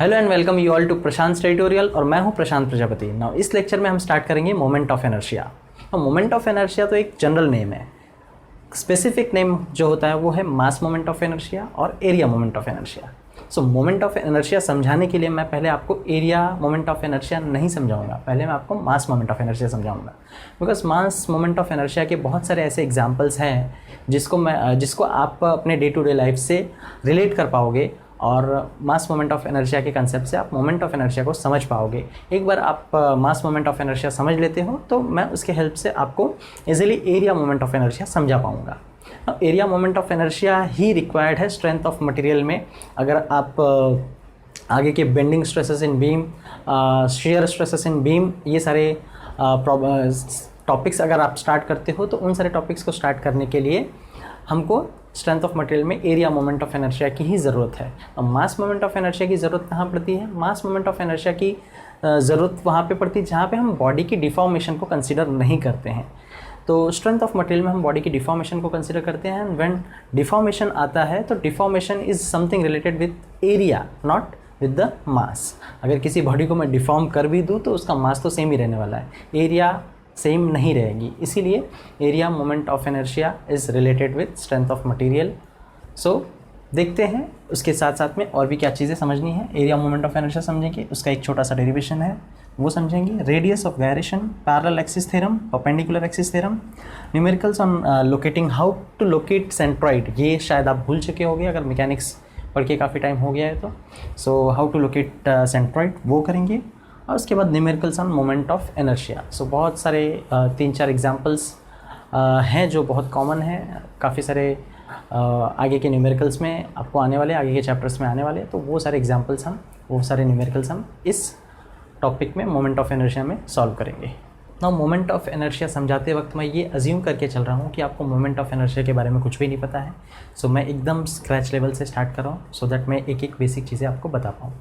Hello and welcome you all to Prashant tutorial और मैं हूं प्रशांत प्रजापति। नाउ इस लेक्चर में हम स्टार्ट करेंगे moment of inertia. Moment of inertia तो एक जनरल नेम है, स्पेसिफिक नेम जो होता है वो है मास मोमेंट ऑफ इनर्शिया और area moment of inertia. So moment of inertia समझाने के लिए मैं पहले आपको एरिया मोमेंट ऑफ इनर्शिया नहीं समझाऊंगा, पहले मैं आपको मास मोमेंट ऑफ इनर्शिया समझाऊंगा। Because mass moment of inertia के बहुत सारे ऐसे एग्जांपल्स हैं जिसको आप अपने डे टू डे लाइफ से रिलेट कर पाओगे और मास मोमेंट ऑफ इनर्शिया के कंसेप्ट से आप मोमेंट ऑफ इनर्शिया को समझ पाओगे। एक बार आप मास मोमेंट ऑफ इनर्शिया समझ लेते हो तो मैं उसके हेल्प से आपको easily area moment of inertia समझा पाऊंगा। Area moment of inertia he required है स्ट्रेंथ ऑफ मटेरियल में। अगर आप आगे के बेंडिंग स्ट्रेसेस इन बीम, शेयर स्ट्रेसेस इन बीम, ये सारे टॉपिक्स अगर आप स्टार्ट करते हो तो उन सारे टॉपिक्स को स्टार्ट करने के लिए हमको स्ट्रेंथ ऑफ मटेरियल में एरिया मोमेंट ऑफ इनर्शिया की ही ज़रूरत है। अब मास मोमेंट ऑफ इनर्शिया की ज़रूरत कहाँ पड़ती है? मास मोमेंट ऑफ इनर्शिया की ज़रूरत वहाँ पे पड़ती है जहाँ पे हम बॉडी की डिफॉर्मेशन को कंसीडर नहीं करते हैं। तो स्ट्रेंथ ऑफ मटेरियल में हम बॉडी की डिफॉर्मेशन को कंसीडर करते हैं एंड व्हेन डिफॉर्मेशन आता है तो deformation is something related with area, not with the mass. अगर किसी बॉडी को मैं डिफॉर्म कर भी दूँ तो उसका मास तो सेम ही रहने वाला है, एरिया सेम नहीं रहेगी। इसीलिए area moment of inertia is related with strength of material. So देखते हैं उसके साथ साथ में और भी क्या चीज़ें समझनी है। एरिया मोमेंट ऑफ इनर्शिया समझेंगे, उसका एक छोटा सा डेरिवेशन है वो समझेंगे। Radius of gyration, parallel axis theorem, perpendicular axis theorem, numericals on locating, how to locate centroid, ये शायद आप भूल चुके होंगे अगर मैकेनिक्स पढ़ के काफ़ी टाइम हो गया है तो। So how to locate centroid वो करेंगे। और उसके बाद numericals on moment of inertia. So बहुत सारे 3-4 एग्जांपल्स हैं जो बहुत कॉमन हैं, काफ़ी सारे आगे के न्यूमेरिकल्स में आपको आने वाले, आगे के चैप्टर्स में आने वाले, तो वो सारे न्यूमेरिकल्स हम इस टॉपिक में मोमेंट ऑफ इनर्शिया में सॉल्व करेंगे। नाउ मोमेंट ऑफ इनर्शिया समझाते वक्त मैं ये अज्यूम करके चल रहा हूँ कि आपको मोमेंट ऑफ इनर्शिया के बारे में कुछ भी नहीं पता है। सो मैं एकदम स्क्रैच लेवल से स्टार्ट कर रहा हूँ सो दैट मैं एक एक बेसिक चीज़ें आपको बता पाऊँ।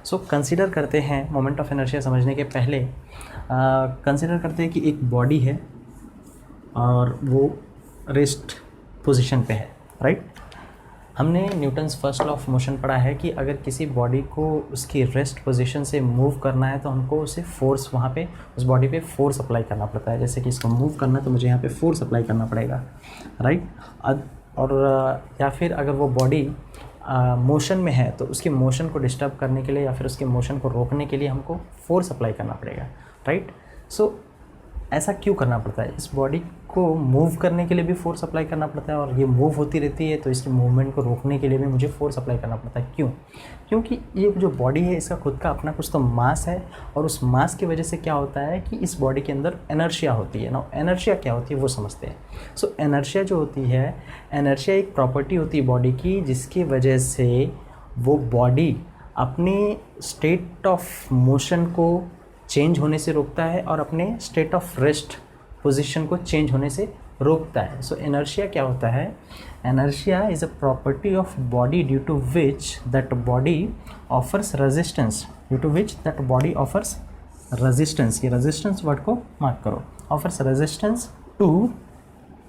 सो कंसीडर करते हैं मोमेंट ऑफ इनर्शिया समझने के पहले कंसीडर करते हैं कि एक बॉडी है और वो रेस्ट पोजीशन पे है, राइट। हमने Newton's first law of motion पढ़ा है कि अगर किसी बॉडी को उसकी रेस्ट पोजीशन से मूव करना है तो हमको उसे फोर्स, वहाँ पे उस बॉडी पे फोर्स अप्लाई करना पड़ता है। जैसे कि इसको मूव करना है तो मुझे यहाँ पे फोर्स अप्लाई करना पड़ेगा, राइट। और या फिर अगर वो बॉडी मोशन में है तो उसकी मोशन को डिस्टर्ब करने के लिए या फिर उसके मोशन को रोकने के लिए हमको फोर्स अप्लाई करना पड़ेगा, राइट। सो ऐसा क्यों करना पड़ता है? इस बॉडी को मूव करने के लिए भी फोर्स अप्लाई करना पड़ता है और ये मूव होती रहती है तो इसकी मूवमेंट को रोकने के लिए भी मुझे फोर्स अप्लाई करना पड़ता है। क्यों? क्योंकि ये जो बॉडी है इसका खुद का अपना कुछ तो मास है और उस मास की वजह से क्या होता है कि इस बॉडी के अंदर इनर्शिया होती है ना। इनर्शिया क्या होती है वो समझते हैं। सो इनर्शिया जो होती है, इनर्शिया एक प्रॉपर्टी होती है बॉडी की जिसकी वजह से वो बॉडी अपने स्टेट ऑफ मोशन को चेंज होने से रोकता है और अपने स्टेट ऑफ रेस्ट पोजीशन को चेंज होने से रोकता है। सो इनर्शिया क्या होता है? Inertia is a property of body due to which that body offers resistance, due to which that body offers resistance, ये रेजिस्टेंस वर्ड को मार्क करो, offers resistance to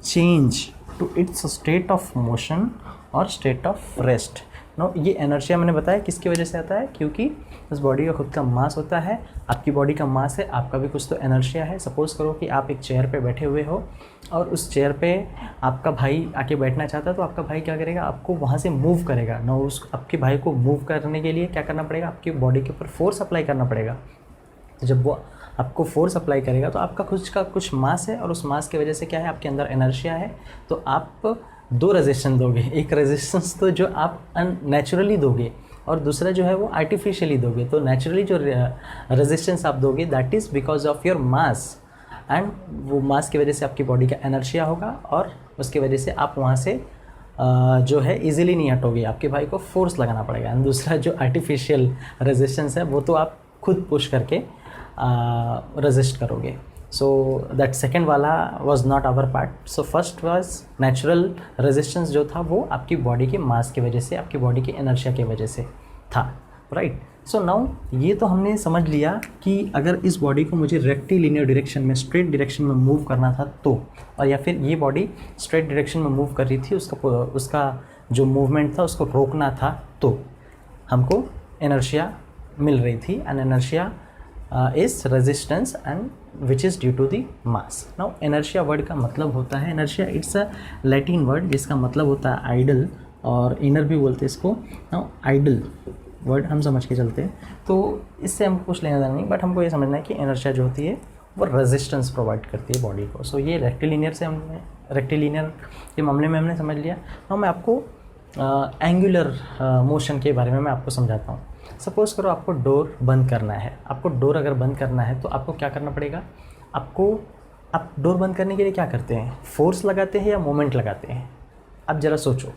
change to its state of motion और state of rest. No, ये inertia मैंने बताया किसकी वजह से आता है, क्योंकि उस बॉडी का खुद का मास होता है, आपकी बॉडी का मास है, आपका भी कुछ तो इनर्शिया है। सपोज़ करो कि आप एक चेयर पे बैठे हुए हो और उस चेयर पे आपका भाई आके बैठना चाहता है तो आपका भाई क्या करेगा? आपको वहाँ से मूव करेगा ना। उस आपके भाई को मूव करने के लिए क्या करना पड़ेगा? आपकी बॉडी के ऊपर फोर्स अप्लाई करना पड़ेगा। तो जब वो आपको फोर्स अप्लाई करेगा तो आपका खुद का कुछ मास है और उस मास की वजह से क्या है, आपके अंदर इनर्शिया है। तो आप 2 रेजिस्टेंस दोगे, एक रेजिस्टेंस तो जो आप नेचुरली दोगे और दूसरा जो है वो आर्टिफिशियली दोगे। तो नेचुरली जो रेजिस्टेंस आप दोगे that is because of your mass and वो मास की वजह से आपकी बॉडी का एनर्शिया होगा और उसकी वजह से आप वहाँ से जो है इजीली नहीं हटोगे, आपके भाई को फोर्स लगाना पड़ेगा। एंड दूसरा जो आर्टिफिशियल रेजिस्टेंस है वो तो आप खुद पुश करके रेजिस्ट करोगे। सो दैट सेकेंड वाला was not our part. So first was natural resistance जो था वो आपकी बॉडी के मास की वजह से, आपकी बॉडी के इनर्शिया की वजह से था, राइट। सो नाउ ये तो हमने समझ लिया कि अगर इस बॉडी को मुझे रेक्टिलिनियर डायरेक्शन में, स्ट्रेट डायरेक्शन में मूव करना था तो, और या फिर ये बॉडी स्ट्रेट डायरेक्शन में मूव कर रही थी, उसका जो मूवमेंट था उसको रोकना था तो हमको इनर्शिया मिल रही थी, and inertia is resistance and which is due to the mass. Now inertia word का मतलब होता है, inertia it's a Latin word जिसका मतलब होता है आइडल, और इनर भी बोलते हैं इसको। नाउ आइडल वर्ड हम समझ के चलते हैं, तो इससे हमको कुछ लेना देना नहीं, बट हमको ये समझना है कि इनर्शिया जो होती है वो रेजिस्टेंस प्रोवाइड करती है बॉडी को। सो ये रेक्टिलिनियर से हमने, रेक्टिलिनियर के मामले में हमने समझ लिया। नाउ मैं आपको एंगुलर मोशन के बारे में मैं आपको समझाता हूँ। सपोज़ करो आपको डोर बंद करना है, आपको डोर अगर बंद करना है तो आपको क्या करना पड़ेगा, आप डोर बंद करने के लिए क्या करते हैं, फोर्स लगाते हैं या मोमेंट लगाते हैं? अब ज़रा सोचो,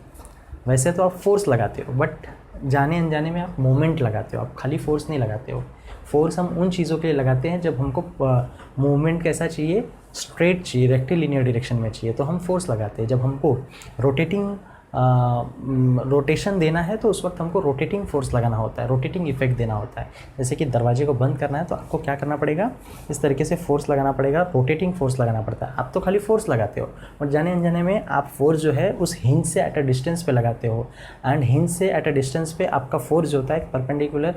वैसे तो आप फोर्स लगाते हो, बट जाने अनजाने में आप मोमेंट लगाते हो, आप खाली फोर्स नहीं लगाते हो। फोर्स हम उन चीज़ों के लिए लगाते हैं जब हमको मूवमेंट कैसा चाहिए, स्ट्रेट चाहिए, रेक्टिलिनियर डायरेक्शन में चाहिए, तो हम फोर्स लगाते हैं। जब हमको रोटेशन देना है तो उस वक्त हमको रोटेटिंग फोर्स लगाना होता है, रोटेटिंग इफेक्ट देना होता है। जैसे कि दरवाजे को बंद करना है तो आपको क्या करना पड़ेगा, इस तरीके से फोर्स लगाना पड़ेगा, रोटेटिंग फोर्स लगाना पड़ता है। आप तो खाली फोर्स लगाते हो, और जाने अनजाने में आप फोर्स जो है उस हिंज से एट अ डिस्टेंस पे लगाते हो, एंड हिंज से एट अ डिस्टेंस पे आपका फोर्स जो होता है एक परपेंडिकुलर,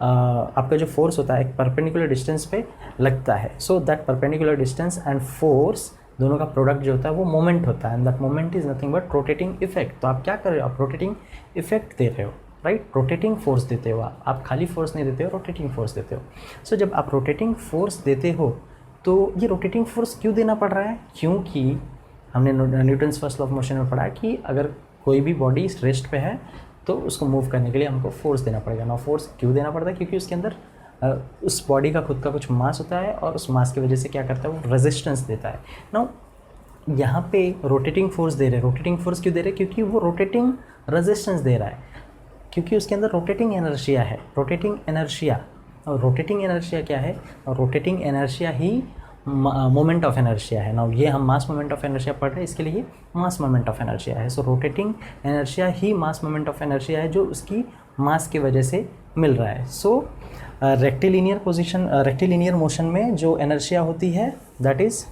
आपका जो फोर्स होता है एक परपेंडिकुलर डिस्टेंस पे लगता है। So that perpendicular distance and force दोनों का प्रोडक्ट जो होता है वो मोमेंट होता है, and that moment is nothing but rotating effect. तो आप क्या कर रहे हो, आप रोटेटिंग इफेक्ट दे रहे हो, राइट, रोटेटिंग फोर्स देते हो आप खाली फोर्स नहीं देते हो, रोटेटिंग फोर्स देते हो। सो जब आप रोटेटिंग फोर्स देते हो तो ये रोटेटिंग फोर्स क्यों देना पड़ रहा है, क्योंकि हमने Newton's first law of motion में पढ़ा कि अगर कोई भी बॉडी रेस्ट पे है तो उसको मूव करने के लिए हमको फोर्स देना पड़ेगा। ना फोर्स क्यों देना पड़ता है, क्योंकि उसके अंदर उस बॉडी का खुद का कुछ मास होता है, और उस मास की वजह से क्या करता है वो रेजिस्टेंस देता है। नाउ यहाँ पे रोटेटिंग फोर्स दे रहे हैं, रोटेटिंग फोर्स क्यों दे रहे हैं, क्योंकि वो रोटेटिंग रेजिस्टेंस दे रहा है, क्योंकि उसके अंदर रोटेटिंग एनर्शिया है, रोटेटिंग एनर्शिया। और रोटेटिंग एनर्शिया क्या है, और rotating inertia he moment of inertia है। नाउ ये हम मास मोमेंट ऑफ एनर्शिया पढ़ रहे हैं, इसके लिए मास मोमेंट ऑफ एनर्शिया है। सो रोटेटिंग एनर्शिया ही मास मोमेंट ऑफ एनर्शिया है जो उसकी मास की वजह से मिल रहा है। सो रेक्टिलिनियर मोशन में जो एनर्शिया होती है दैट इज़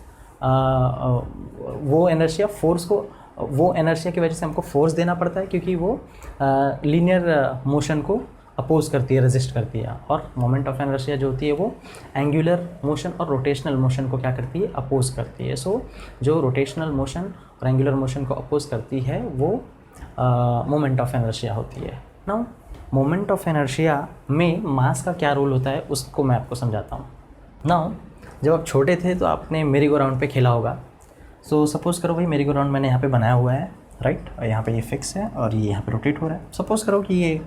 वो एनर्शिया फोर्स को, वो एनर्शिया की वजह से हमको फोर्स देना पड़ता है, क्योंकि वो लीनियर मोशन को अपोज करती है, रेजिस्ट करती है। और मोमेंट ऑफ एनर्शिया जो होती है वो एंगुलर मोशन और रोटेशनल मोशन को क्या करती है, अपोज करती है। सो जो रोटेशनल मोशन और एंगुलर मोशन को अपोज करती है वो मोमेंट ऑफ एनर्शिया होती है। नाउ मोमेंट ऑफ एनर्शिया में मास का क्या रोल होता है उसको मैं आपको समझाता हूँ। नाउ जब आप छोटे थे तो आपने मेरी गो राउंड पे खेला होगा। सो सपोज़ करो भाई मेरी गो राउंड मैंने यहाँ पे बनाया हुआ है, राइट, और यहाँ पे ये फिक्स है और ये यहाँ पे रोटेट हो रहा है। सपोज़ करो कि ये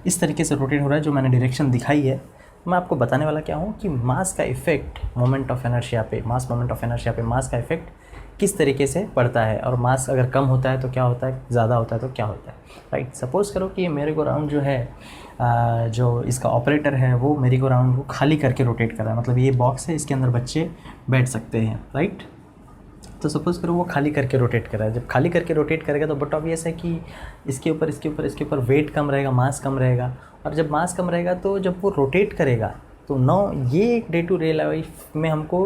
इस तरीके से रोटेट हो रहा है, जो मैंने डायरेक्शन दिखाई है। मैं आपको बताने वाला क्या हूँ कि मास का इफेक्ट मोमेंट ऑफ एनर्शिया पे, मास मोमेंट ऑफ एनर्शिया पे मास का इफेक्ट किस तरीके से पड़ता है, और मास अगर कम होता है तो क्या होता है, ज़्यादा होता है तो क्या होता है, राइट। सपोज़ करो कि ये मेरी गो राउंड जो है, जो इसका ऑपरेटर है वो मेरी गो राउंड को खाली करके रोटेट कर रहा है, मतलब ये बॉक्स है, इसके अंदर बच्चे बैठ सकते हैं, राइट। तो सपोज़ करो वो खाली करके रोटेट कर रहा है। जब खाली करके रोटेट करेगा तो बट ऑब्वियस है कि इसके ऊपर वेट कम रहेगा, मास कम रहेगा, और जब मास कम रहेगा तो जब वो रोटेट करेगा तो नो ये एक डे टू डे लाइफ में हमको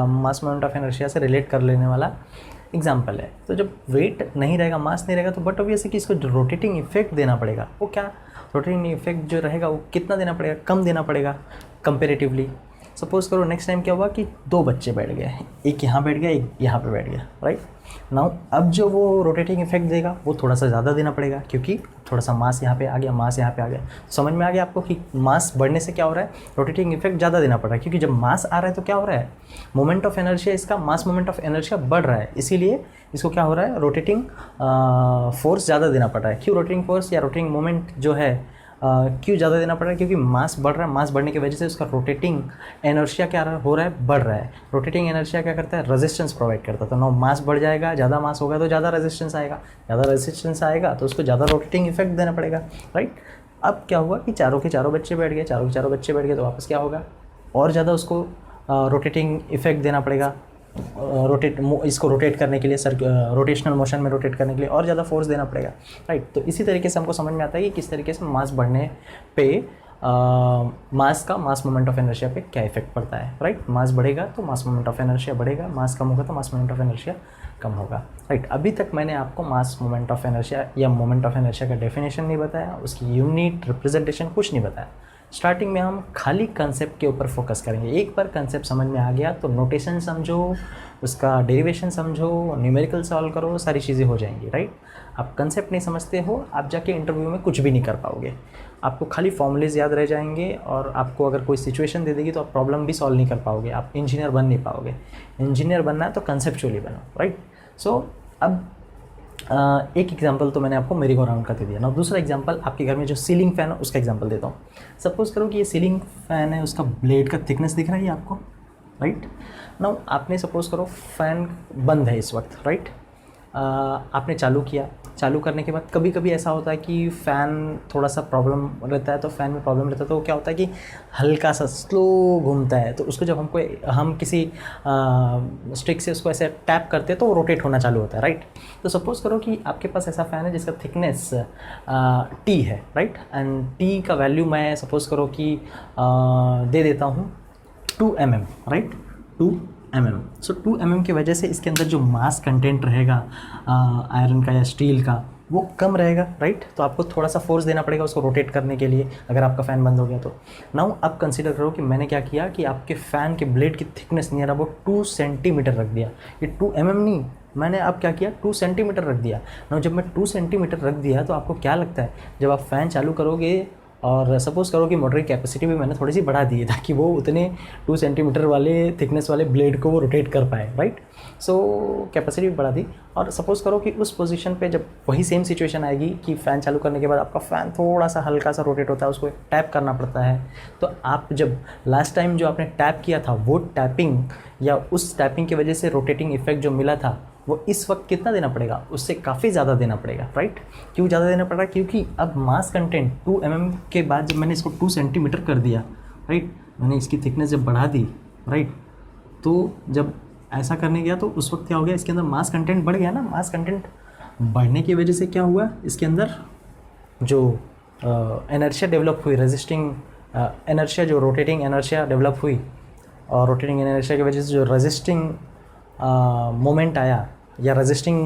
मास मोमेंट ऑफ एनर्शिया से रिलेट कर लेने वाला एग्जाम्पल है। तो जब वेट नहीं रहेगा, मास नहीं रहेगा, तो बट ऑब्वियस है कि इसको रोटेटिंग इफेक्ट देना पड़ेगा। वो क्या, रोटेटिंग इफेक्ट जो रहेगा वो कितना देना पड़ेगा, कम देना पड़ेगा कंपेरेटिवली। सपोज़ करो नेक्स्ट टाइम क्या हुआ कि दो बच्चे बैठ गए, एक यहाँ बैठ गया, एक यहाँ पे बैठ गया, राइट। नाउ अब जो वो रोटेटिंग इफेक्ट देगा वो थोड़ा सा ज़्यादा देना पड़ेगा, क्योंकि थोड़ा सा मास यहाँ पे आ गया, मास यहाँ पे आ गया। समझ में आ गया आपको कि मास बढ़ने से क्या हो रहा है, रोटेटिंग इफेक्ट ज़्यादा देना पड़ रहा है, क्योंकि जब मास आ रहा है तो क्या हो रहा है, मोमेंट ऑफ एनर्शिया, इसका मास मोमेंट ऑफ एनर्शिया बढ़ रहा है, इसीलिए इसको क्या हो रहा है, रोटेटिंग फोर्स ज़्यादा देना पड़ रहा है। क्यों रोटेटिंग फोर्स या रोटेटिंग मोमेंट जो है क्यों ज़्यादा देना पड़ रहा है, क्योंकि मास बढ़ रहा है, मास बढ़ने की वजह से उसका रोटेटिंग एनर्शिया क्या हो रहा है, बढ़ रहा है। रोटेटिंग एनर्शिया क्या करता है, रेजिस्टेंस प्रोवाइड करता है। तो नो मास बढ़ जाएगा, ज़्यादा मास होगा तो ज़्यादा रेजिस्टेंस आएगा, ज़्यादा रेजिस्टेंस आएगा तो उसको ज़्यादा रोटेटिंग इफेक्ट देना पड़ेगा, राइट। अब क्या हुआ कि चारों के चारों बच्चे बैठ गए, चारों के चारों बच्चे बैठ गए, तो वापस क्या होगा, और ज़्यादा उसको रोटेटिंग इफेक्ट देना पड़ेगा, इसको रोटेट करने के लिए, रोटेशनल मोशन में रोटेट करने के लिए और ज़्यादा फोर्स देना पड़ेगा, राइट। तो इसी तरीके से हमको समझ में आता है कि किस तरीके से मास बढ़ने पे मास का मास मोमेंट ऑफ एनर्शिया पे क्या इफेक्ट पड़ता है, राइट। मास बढ़ेगा तो मास मोमेंट ऑफ एनर्शिया बढ़ेगा, मास कम होगा तो मास मोमेंट ऑफ एनर्शिया कम होगा, राइट। अभी तक मैंने आपको मास मोमेंट ऑफ एनर्शिया या मोमेंट ऑफ एनर्शिया का डेफिनेशन नहीं बताया, उसकी यूनिट रिप्रेजेंटेशन कुछ नहीं बताया, स्टार्टिंग में हम खाली कंसेप्ट के ऊपर फोकस करेंगे। एक बार कंसेप्ट समझ में आ गया तो नोटेशन समझो, उसका डेरिवेशन समझो, न्यूमेरिकल सॉल्व करो, सारी चीज़ें हो जाएंगी, राइट। आप कंसेप्ट नहीं समझते हो, आप जाके इंटरव्यू में कुछ भी नहीं कर पाओगे। आपको खाली फॉर्मूलेज याद रह जाएंगे और आपको अगर कोई सिचुएशन दे देगी तो आप प्रॉब्लम भी सॉल्व नहीं कर पाओगे, आप इंजीनियर बन नहीं पाओगे। इंजीनियर बनना है तो कंसेप्चुअली बनो, राइट। सो अब एक एग्जांपल तो मैंने आपको मेरी गो राउंड का दे दिया ना। दूसरा एग्जांपल, आपके घर में जो सीलिंग फ़ैन है उसका एग्जांपल देता हूँ। सपोज करो कि ये सीलिंग फ़ैन है, उसका ब्लेड का थिकनेस दिख रहा है आपको, राइट। नाउ आपने सपोज करो फ़ैन बंद है इस वक्त, राइट। आपने चालू किया, चालू करने के बाद कभी कभी ऐसा होता है कि फ़ैन थोड़ा सा प्रॉब्लम रहता है, तो फ़ैन में प्रॉब्लम रहता है तो क्या होता है कि हल्का सा स्लो घूमता है। तो उसको जब हम किसी स्टिक से उसको ऐसे टैप करते हैं तो वो रोटेट होना चालू होता है, राइट। तो सपोज़ करो कि आपके पास ऐसा फ़ैन है जिसका थिकनेस टी है, राइट। एंड टी का वैल्यू मैं सपोज़ करो कि दे देता हूँ 2 mm, राइट, 2 mm। सो 2 mm की वजह से इसके अंदर जो मास कंटेंट रहेगा आयरन का या स्टील का वो कम रहेगा, राइट। तो आपको थोड़ा सा फोर्स देना पड़ेगा उसको रोटेट करने के लिए अगर आपका फ़ैन बंद हो गया तो। नाउ अब कंसीडर करो कि मैंने क्या किया कि आपके फ़ैन के ब्लेड की थिकनेस नियर अबाउट 2 सेंटीमीटर रख दिया। ये 2 mm नहीं, मैंने अब क्या किया 2 सेंटीमीटर रख दिया। नाउ जब मैं 2 सेंटीमीटर रख दिया तो आपको क्या लगता है जब आप फ़ैन चालू करोगे और सपोज़ करो कि मोटर की कैपेसिटी भी मैंने थोड़ी सी बढ़ा दी है ताकि वो उतने 2 सेंटीमीटर वाले थिकनेस वाले ब्लेड को वो रोटेट कर पाए, राइट। सो कैपेसिटी भी बढ़ा दी और सपोज़ करो कि उस पोजीशन पे जब वही सेम सिचुएशन आएगी कि फ़ैन चालू करने के बाद आपका फ़ैन थोड़ा सा हल्का सा रोटेट होता है, उसको टैप करना पड़ता है। तो आप जब लास्ट टाइम जो आपने टैप किया था वो टैपिंग या उस टैपिंग की वजह से रोटेटिंग इफेक्ट जो मिला था वो इस वक्त कितना देना पड़ेगा, उससे काफ़ी ज़्यादा देना पड़ेगा, राइट। क्यों ज़्यादा देना पड़ रहा है? क्योंकि अब मास कंटेंट 2 mm के बाद जब मैंने इसको 2 सेंटीमीटर कर दिया, राइट, मैंने इसकी थिकनेस जब बढ़ा दी, राइट, तो जब ऐसा करने गया तो उस वक्त क्या हो गया, इसके अंदर मास कंटेंट बढ़ गया ना। मास कंटेंट बढ़ने की वजह से क्या हुआ, इसके अंदर जो एनर्शिया डेवलप हुई, रेजिस्टिंग एनर्शिया, जो रोटेटिंग एनर्शिया डेवलप हुई और रोटेटिंग एनर्शिया की वजह से जो रेजिस्टिंग मोमेंट आया या रेजिस्टिंग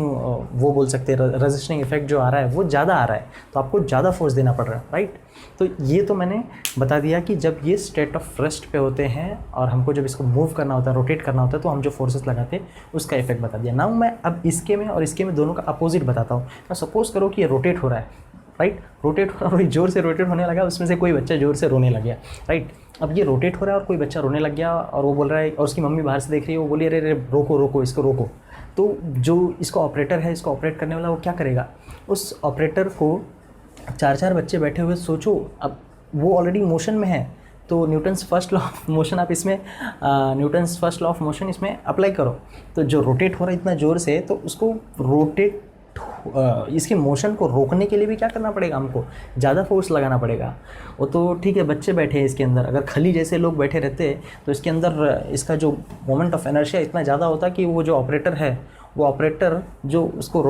वो बोल सकते हैं, रेजिस्टिंग इफेक्ट जो आ रहा है वो ज़्यादा आ रहा है, तो आपको ज़्यादा फोर्स देना पड़ रहा है, राइट। तो ये तो मैंने बता दिया कि जब ये स्टेट ऑफ रेस्ट पे होते हैं और हमको जब इसको मूव करना होता है, रोटेट करना होता है, तो हम जो फोर्सेस लगाते हैं उसका इफेक्ट बता दिया। नाउ मैं अब इसके में और इसके में दोनों का अपोजिट बताता हूँ। मैं सपोज़ करो कि ये रोटेट हो रहा है, राइट, रोटेट हो रहा है, जोर से रोटेट होने लगा, उसमें से कोई बच्चा जोर से रोने लग गया, राइट। अब ये रोटेट हो रहा है और कोई बच्चा रोने लग गया और वो बोल रहा है और उसकी मम्मी बाहर से देख रही है, वो बोली अरे अरे रोको रोको इसको रोको। तो जो इसको ऑपरेटर है, इसको ऑपरेट करने वाला, वो क्या करेगा, उस ऑपरेटर को 4 बच्चे बैठे हुए, सोचो अब वो ऑलरेडी मोशन में है तो Newton's first law of motion आप इसमें Newton's first law of motion इसमें अप्लाई करो। तो जो रोटेट हो रहा है इतना ज़ोर से, तो उसको रोटेट इसके मोशन को रोकने के लिए भी क्या करना पड़ेगा, हमको ज़्यादा फोर्स लगाना पड़ेगा। वो तो ठीक है बच्चे बैठे हैं इसके अंदर, अगर खली जैसे लोग बैठे रहते तो इसके अंदर इसका जो मोमेंट ऑफ इनर्शिया इतना ज़्यादा होता कि वो जो ऑपरेटर है, वो ऑपरेटर जो उसको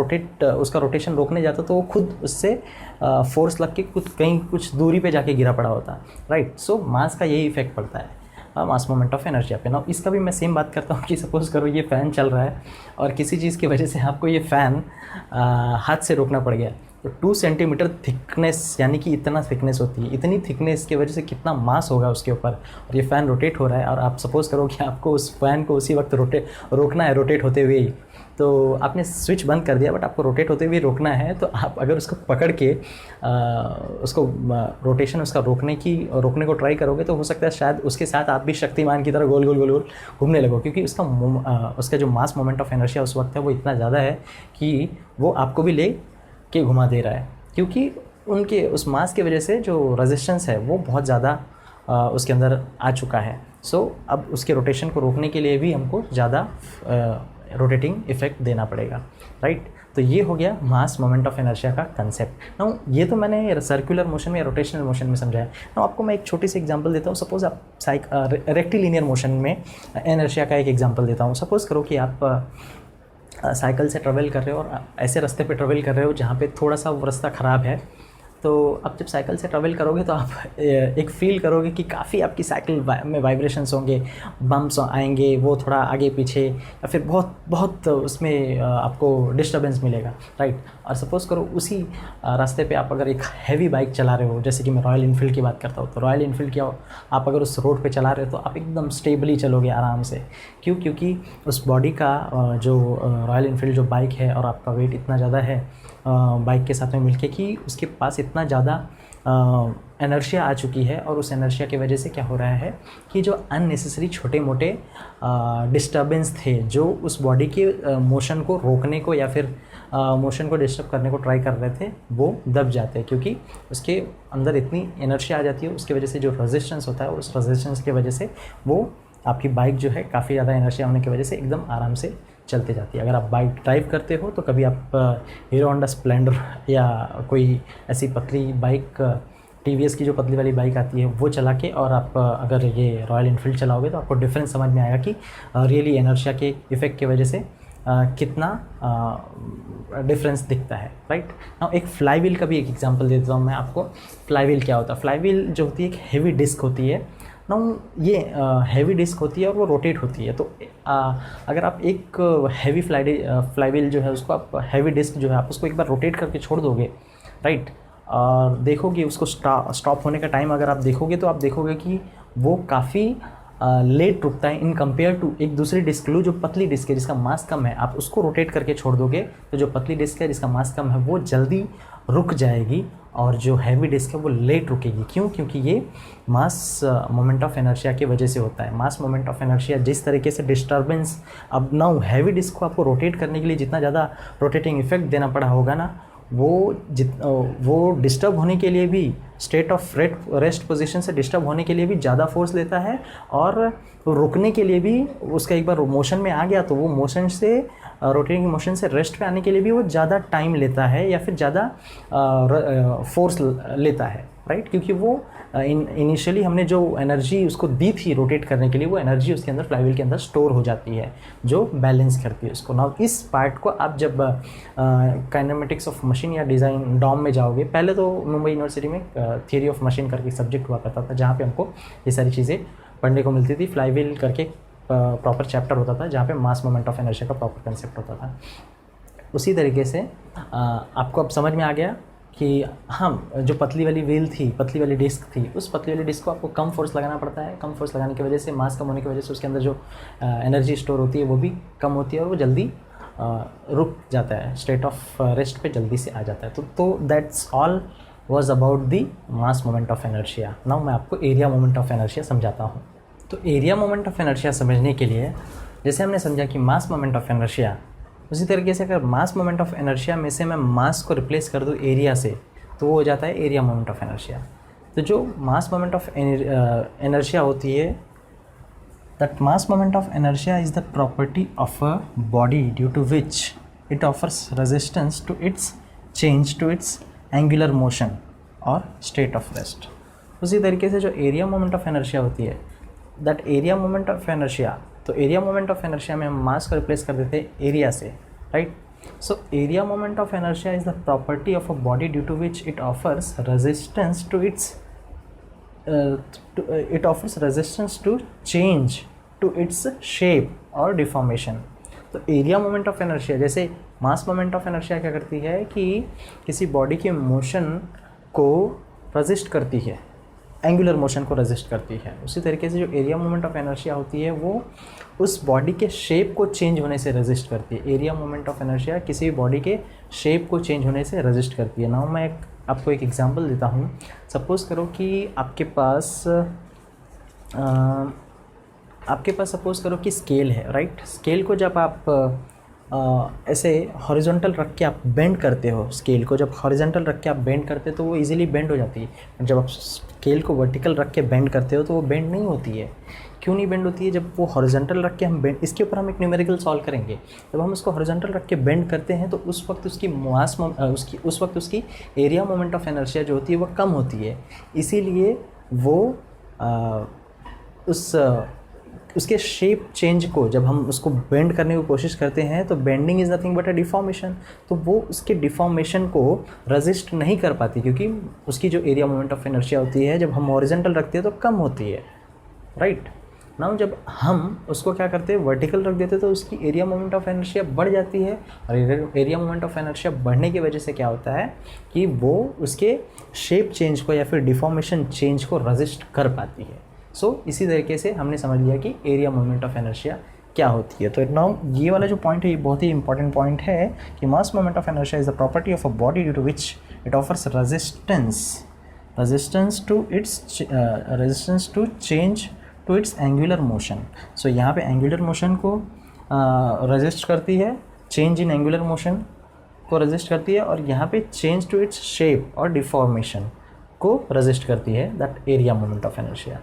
उसका रोटेशन रोकने जाता तो वो खुद उससे फोर्स लग के कुछ दूरी पे जाके गिरा पड़ा होता, राइट। सो मास का यही इफेक्ट पड़ता है मास मोमेंट ऑफ एनर्जिया पे ना। इसका भी मैं सेम बात करता हूँ कि सपोज़ करो ये फ़ैन चल रहा है और किसी चीज़ की वजह से आपको ये फ़ैन हाथ से रोकना पड़ गया, तो 2 सेंटीमीटर थिकनेस, यानी कि इतना थिकनेस होती है, इतनी थिकनेस की वजह से कितना मास होगा उसके ऊपर, और ये फ़ैन रोटेट हो रहा है और आप सपोज़ करो कि आपको उस फ़ैन को उसी वक्त रोकना है, रोटेट होते हुए ही। तो आपने स्विच बंद कर दिया बट आपको रोटेट होते हुए रोकना है, तो आप अगर उसको पकड़ के उसको रोटेशन उसका रोकने को ट्राई करोगे तो हो सकता है शायद उसके साथ आप भी शक्तिमान की तरह गोल गोल गोल गोल घूमने लगो, क्योंकि उसका जो मास मोमेंट ऑफ इनर्शिया उस वक्त है वो इतना ज़्यादा है कि वो आपको भी ले के घुमा दे रहा है, क्योंकि उनके उस मास की वजह से जो रेजिस्टेंस है वो बहुत ज़्यादा उसके अंदर आ चुका है। सो अब उसके रोटेशन को रोकने के लिए भी हमको ज़्यादा रोटेटिंग इफेक्ट देना पड़ेगा, राइट। तो ये हो गया मास मोमेंट ऑफ इनर्शिया का कंसेप्ट। नाउ ये तो मैंने सर्कुलर मोशन में या रोटेशनल मोशन में समझाया। नाउ आपको मैं एक छोटी सी एग्जांपल देता हूँ। सपोज़ आप रेक्टिलिनियर मोशन में इनर्शिया का एक एग्जांपल देता हूँ। सपोज़ करो कि आप साइकिल से ट्रेवल कर रहे हो और ऐसे रास्ते पे ट्रेवल कर रहे हो जहाँ पे थोड़ा सा रास्ता ख़राब है तो आप जब साइकिल से ट्रैवल करोगे तो आप एक फील करोगे कि काफ़ी आपकी साइकिल में वाइब्रेशंस होंगे, बम्प्स आएंगे, वो थोड़ा आगे पीछे, या फिर बहुत बहुत उसमें आपको डिस्टर्बेंस मिलेगा, राइट। और सपोज़ करो उसी रास्ते पे आप अगर एक हैवी बाइक चला रहे हो, जैसे कि मैं रॉयल इनफील्ड की बात करता हूँ, तो रॉयल इनफील्ड की आप अगर उस रोड पे चला रहे हो तो आप एकदम स्टेबली चलोगे आराम से। क्योंकि उस बॉडी का जो रॉयल इनफील्ड जो बाइक है, और आपका वेट इतना ज़्यादा है बाइक के साथ में मिलके कि उसके पास इतना ज़्यादा एनर्शिया आ चुकी है, और उस एनर्शिया की वजह से क्या हो रहा है कि जो अननेसेसरी छोटे मोटे डिस्टर्बेंस थे जो उस बॉडी के मोशन को रोकने को या फिर मोशन को डिस्टर्ब करने को ट्राई कर रहे थे, वो दब जाते हैं, क्योंकि उसके अंदर इतनी एनर्शिया आ जाती है। उसकी वजह से जो रेजिस्टेंस होता है, उस रेजिस्टेंस की वजह से वो आपकी बाइक जो है काफ़ी ज़्यादा एनर्शिया होने की वजह से एकदम आराम से चलते जाती है। अगर आप बाइक ड्राइव करते हो तो कभी आप हीरो होंडा स्प्लेंडर या कोई ऐसी पतली बाइक, टीवीएस की जो पतली वाली बाइक आती है वो चला के, और आप अगर ये रॉयल इनफील्ड चलाओगे तो आपको डिफरेंस समझ में आएगा कि रियली एनर्शिया के इफ़ेक्ट की वजह से कितना डिफरेंस दिखता है, राइट। नाउ एक फ्लाई व्हील का भी एक एग्जांपल देता हूँ मैं आपको। फ्लाई व्हील क्या होता है? फ्लाई व्हील जो होती है एक हेवी डिस्क होती है ना, ये हैवी डिस्क होती है और वो रोटेट होती है। तो अगर आप एक हैवी फ्लाई व्हील जो है उसको आप हैवी डिस्क जो है आप उसको एक बार रोटेट करके छोड़ दोगे, राइट, और देखोगे उसको स्टॉप होने का टाइम अगर आप देखोगे तो आप देखोगे कि वो काफ़ी लेट रुकता है इन कंपेयर टू एक दूसरी डिस्क लो जो पतली डिस्क है जिसका मास कम है। आप उसको रोटेट करके छोड़ दोगे तो जो पतली डिस्क है जिसका मास कम है वो जल्दी रुक जाएगी, और जो हैवी डिस्क है वो लेट रुकेगी। क्यों? क्योंकि ये मास मोमेंट ऑफ इनर्शिया की वजह से होता है। मास मोमेंट ऑफ इनर्शिया जिस तरीके से डिस्टर्बेंस, अब नाउ हैवी डिस्क को आपको रोटेट करने के लिए जितना ज़्यादा रोटेटिंग इफेक्ट देना पड़ा होगा ना, वो डिस्टर्ब होने के लिए भी, स्टेट ऑफ रेस्ट पोजीशन से डिस्टर्ब होने के लिए भी ज़्यादा फोर्स लेता है, और रुकने के लिए भी उसका एक बार मोशन में आ गया तो वो मोशन से रोटेटिंग मोशन से रेस्ट पे आने के लिए भी वो ज़्यादा टाइम लेता है या फिर ज़्यादा फोर्स लेता है, राइट। क्योंकि वो इनिशियली हमने जो एनर्जी उसको दी थी रोटेट करने के लिए, वो एनर्जी उसके अंदर फ्लाईव्हील के अंदर स्टोर हो जाती है जो बैलेंस करती है उसको। नाउ इस पार्ट को आप जब काइनेमेटिक्स ऑफ मशीन या डिज़ाइन डॉम में जाओगे, पहले तो मुंबई यूनिवर्सिटी में थियरी ऑफ मशीन करके सब्जेक्ट हुआ करता था जहाँ पे हमको ये सारी चीज़ें पढ़ने को मिलती थी। फ्लाईव्हील करके प्रॉपर चैप्टर होता था जहाँ पे मास मोमेंट ऑफ इनर्शिया का प्रॉपर कंसेप्ट होता था। उसी तरीके से आपको अब समझ में आ गया कि हाँ, जो पतली वाली व्हील थी, पतली वाली डिस्क थी, उस पतली वाली डिस्क को आपको कम फोर्स लगाना पड़ता है। कम फोर्स लगाने की वजह से, मास कम होने की वजह से उसके अंदर जो एनर्जी स्टोर होती है वो भी कम होती है और वो जल्दी रुक जाता है, स्टेट ऑफ रेस्ट पे जल्दी से आ जाता है। तो that's all was about the mass moment of inertia. Now मैं आपको एरिया मोमेंट ऑफ इनर्शिया समझाता हूँ। तो एरिया मोमेंट ऑफ इनर्शिया समझने के लिए, जैसे हमने समझा कि मास मोमेंट ऑफ इनर्शिया, उसी तरीके से अगर मास मोमेंट ऑफ इनर्शिया में से मैं मास को रिप्लेस कर दूँ एरिया से, तो वो हो जाता है एरिया मोमेंट ऑफ इनर्शिया। तो जो मास मोमेंट ऑफ इनर्शिया होती है, that mass moment of inertia is the property of a body due to which it offers resistance to its change to its angular motion और state of rest. उसी तरीके से जो area moment of inertia होती है, that area moment of inertia, तो area moment of inertia में हम मास को रिप्लेस कर देते हैं एरिया से, right. So area moment of inertia is the property of a body due to which it offers resistance to change to its shape और deformation. तो एरिया मोमेंट ऑफ इनर्शिया, जैसे मास मोमेंट ऑफ इनर्शिया क्या करती है कि किसी body के motion को रेजिस्ट करती है, एंगुलर मोशन को रेजिस्ट करती है। उसी तरीके से जो एरिया मोमेंट ऑफ इनर्शिया होती है वो उस बॉडी के शेप को चेंज होने से रेजिस्ट करती है। एरिया मोमेंट ऑफ इनर्शिया किसी भी बॉडी के शेप को चेंज होने से रेजिस्ट करती है। नाउ मैं आपको एक एग्जांपल देता हूँ। सपोज़ करो कि आपके पास सपोज़ करो कि स्केल है, राइट। स्केल को जब आप ऐसे हॉरिजॉन्टल रख के आप बेंड करते हो, स्केल को जब हॉरिजॉन्टल रख के आप बेंड करते हो तो वो इजीली बेंड हो जाती है। जब आप स्केल को वर्टिकल रख के बेंड करते हो तो वो बेंड नहीं होती है। क्यों नहीं बेंड होती है? जब वो हॉरिजॉन्टल रख के हम बेंड, इसके ऊपर हम एक न्यूमेरिकल सॉल्व करेंगे। जब हम उसको हॉरिजॉन्टल रख के बेंड करते हैं तो उस वक्त उसकी एरिया मोमेंट ऑफ इनर्शिया जो होती है वो कम होती है। इसीलिए वो उस उसके शेप चेंज को जब हम उसको बेंड करने की कोशिश करते हैं तो bending is nothing but a deformation, तो वो उसके डिफॉर्मेशन को रजिस्ट नहीं कर पाती, क्योंकि उसकी जो एरिया मोमेंट ऑफ इनर्शिया होती है जब हम हॉरिजॉन्टल रखते हैं तो कम होती है, राइट। नाउ जब हम उसको क्या करते हैं, वर्टिकल रख देते हैं, तो उसकी एरिया मोमेंट ऑफ इनर्शिया बढ़ जाती है, और एरिया मोमेंट ऑफ इनर्शिया बढ़ने की वजह से क्या होता है कि वो उसके शेप चेंज को या फिर डिफॉर्मेशन चेंज को रजिस्ट कर पाती है। सो इसी तरीके से हमने समझ लिया कि एरिया मोमेंट ऑफ इनर्शिया क्या होती है। तो नाउ ये वाला जो पॉइंट है ये बहुत ही इंपॉर्टेंट पॉइंट है कि mass moment of inertia is the property of a body due to which it offers resistance to change to its angular motion. So यहाँ पे एंगुलर मोशन को रेजिस्ट करती है, चेंज इन एंगुलर मोशन को resist करती है, और यहाँ पे चेंज टू इट्स शेप और डिफॉर्मेशन को रेजिस्ट करती है, that area moment of inertia.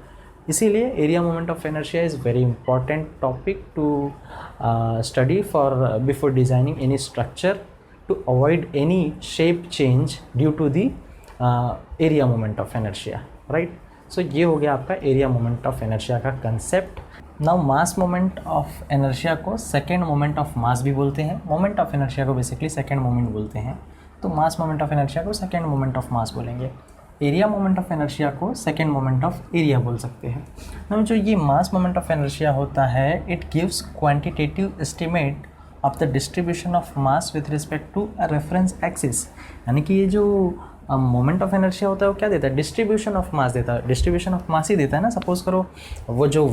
इसीलिए area moment of inertia is very important topic to study for before designing any structure to avoid any shape change due to the area moment of inertia, right. So ये हो गया आपका area moment of inertia का concept. Now mass moment of inertia को second moment of mass भी बोलते हैं, moment of inertia को बेसिकली सेकेंड मोमेंट बोलते हैं, तो मास मोमेंट ऑफ इनर्शिया को सेकेंड मोमेंट ऑफ मास बोलेंगे। एरिया मोमेंट ऑफ इनर्शिया को सेकेंड मोमेंट ऑफ एरिया बोल सकते हैं। नाउ जो ये मास मोमेंट ऑफ इनर्शिया होता है it gives quantitative estimate of the distribution of mass with respect to a reference axis, यानी कि ये जो मोमेंट ऑफ इनर्शिया होता है वो क्या देता है, डिस्ट्रीब्यूशन ऑफ मास देता है, डिस्ट्रीब्यूशन ऑफ मास ही देता है ना। सपोज करो वो जो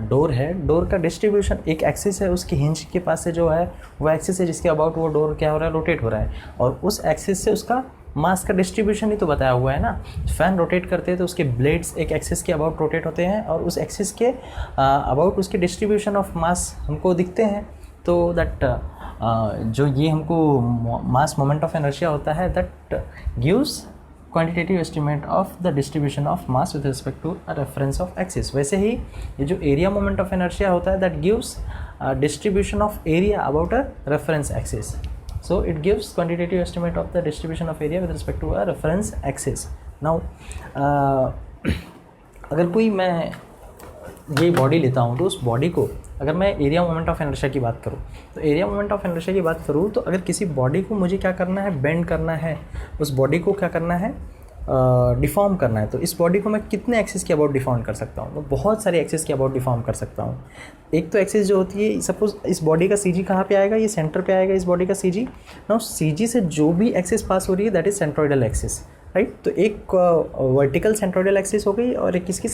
डोर है, डोर का डिस्ट्रीब्यूशन एक एक्सिस है, उसकी हिंज के पास से जो है वो एक्सिस है जिसके अबाउट वो डोर क्या हो रहा है, रोटेट हो रहा है, और उस एक्सिस से उसका मास का डिस्ट्रीब्यूशन ही तो बताया हुआ है ना। फैन रोटेट करते हैं तो उसके ब्लेड्स एक एक्सिस के अबाउट रोटेट होते हैं, और उस एक्सिस के अबाउट उसके डिस्ट्रीब्यूशन ऑफ मास हमको दिखते हैं। तो दैट जो ये हमको मास मोमेंट ऑफ इनर्शिया होता है that gives quantitative estimate of the distribution of mass with respect to a reference of axis. वैसे ही ये जो एरिया मोमेंट ऑफ इनर्शिया होता है that gives distribution of area about a reference axis. So it gives quantitative estimate of the distribution of area with respect to a reference axis. Now अगर कोई मैं ये बॉडी लेता हूँ तो उस बॉडी को अगर मैं एरिया मोमेंट ऑफ इनर्शिया की बात करूँ तो एरिया मोमेंट ऑफ इनर्शिया की बात करूँ तो अगर किसी बॉडी को मुझे क्या करना है, बेंड करना है, उस बॉडी को क्या करना है, डिफॉर्म करना है, तो इस बॉडी को मैं कितने एक्सिस के अबाउट डिफॉर्म कर सकता हूँ, मैं बहुत सारे एक्सिस के अबाउट डिफॉर्म कर सकता हूँ। एक तो एक्सिस जो होती है, सपोज इस बॉडी का सीजी कहाँ पे आएगा, ये सेंटर पे आएगा इस बॉडी का सीजी। नाउ सीजी से जो भी एक्सिस पास हो रही है that is centroidal axis, right. तो एक वर्टिकल सेंट्रोइडल एक्सिस हो गई और एक किसकी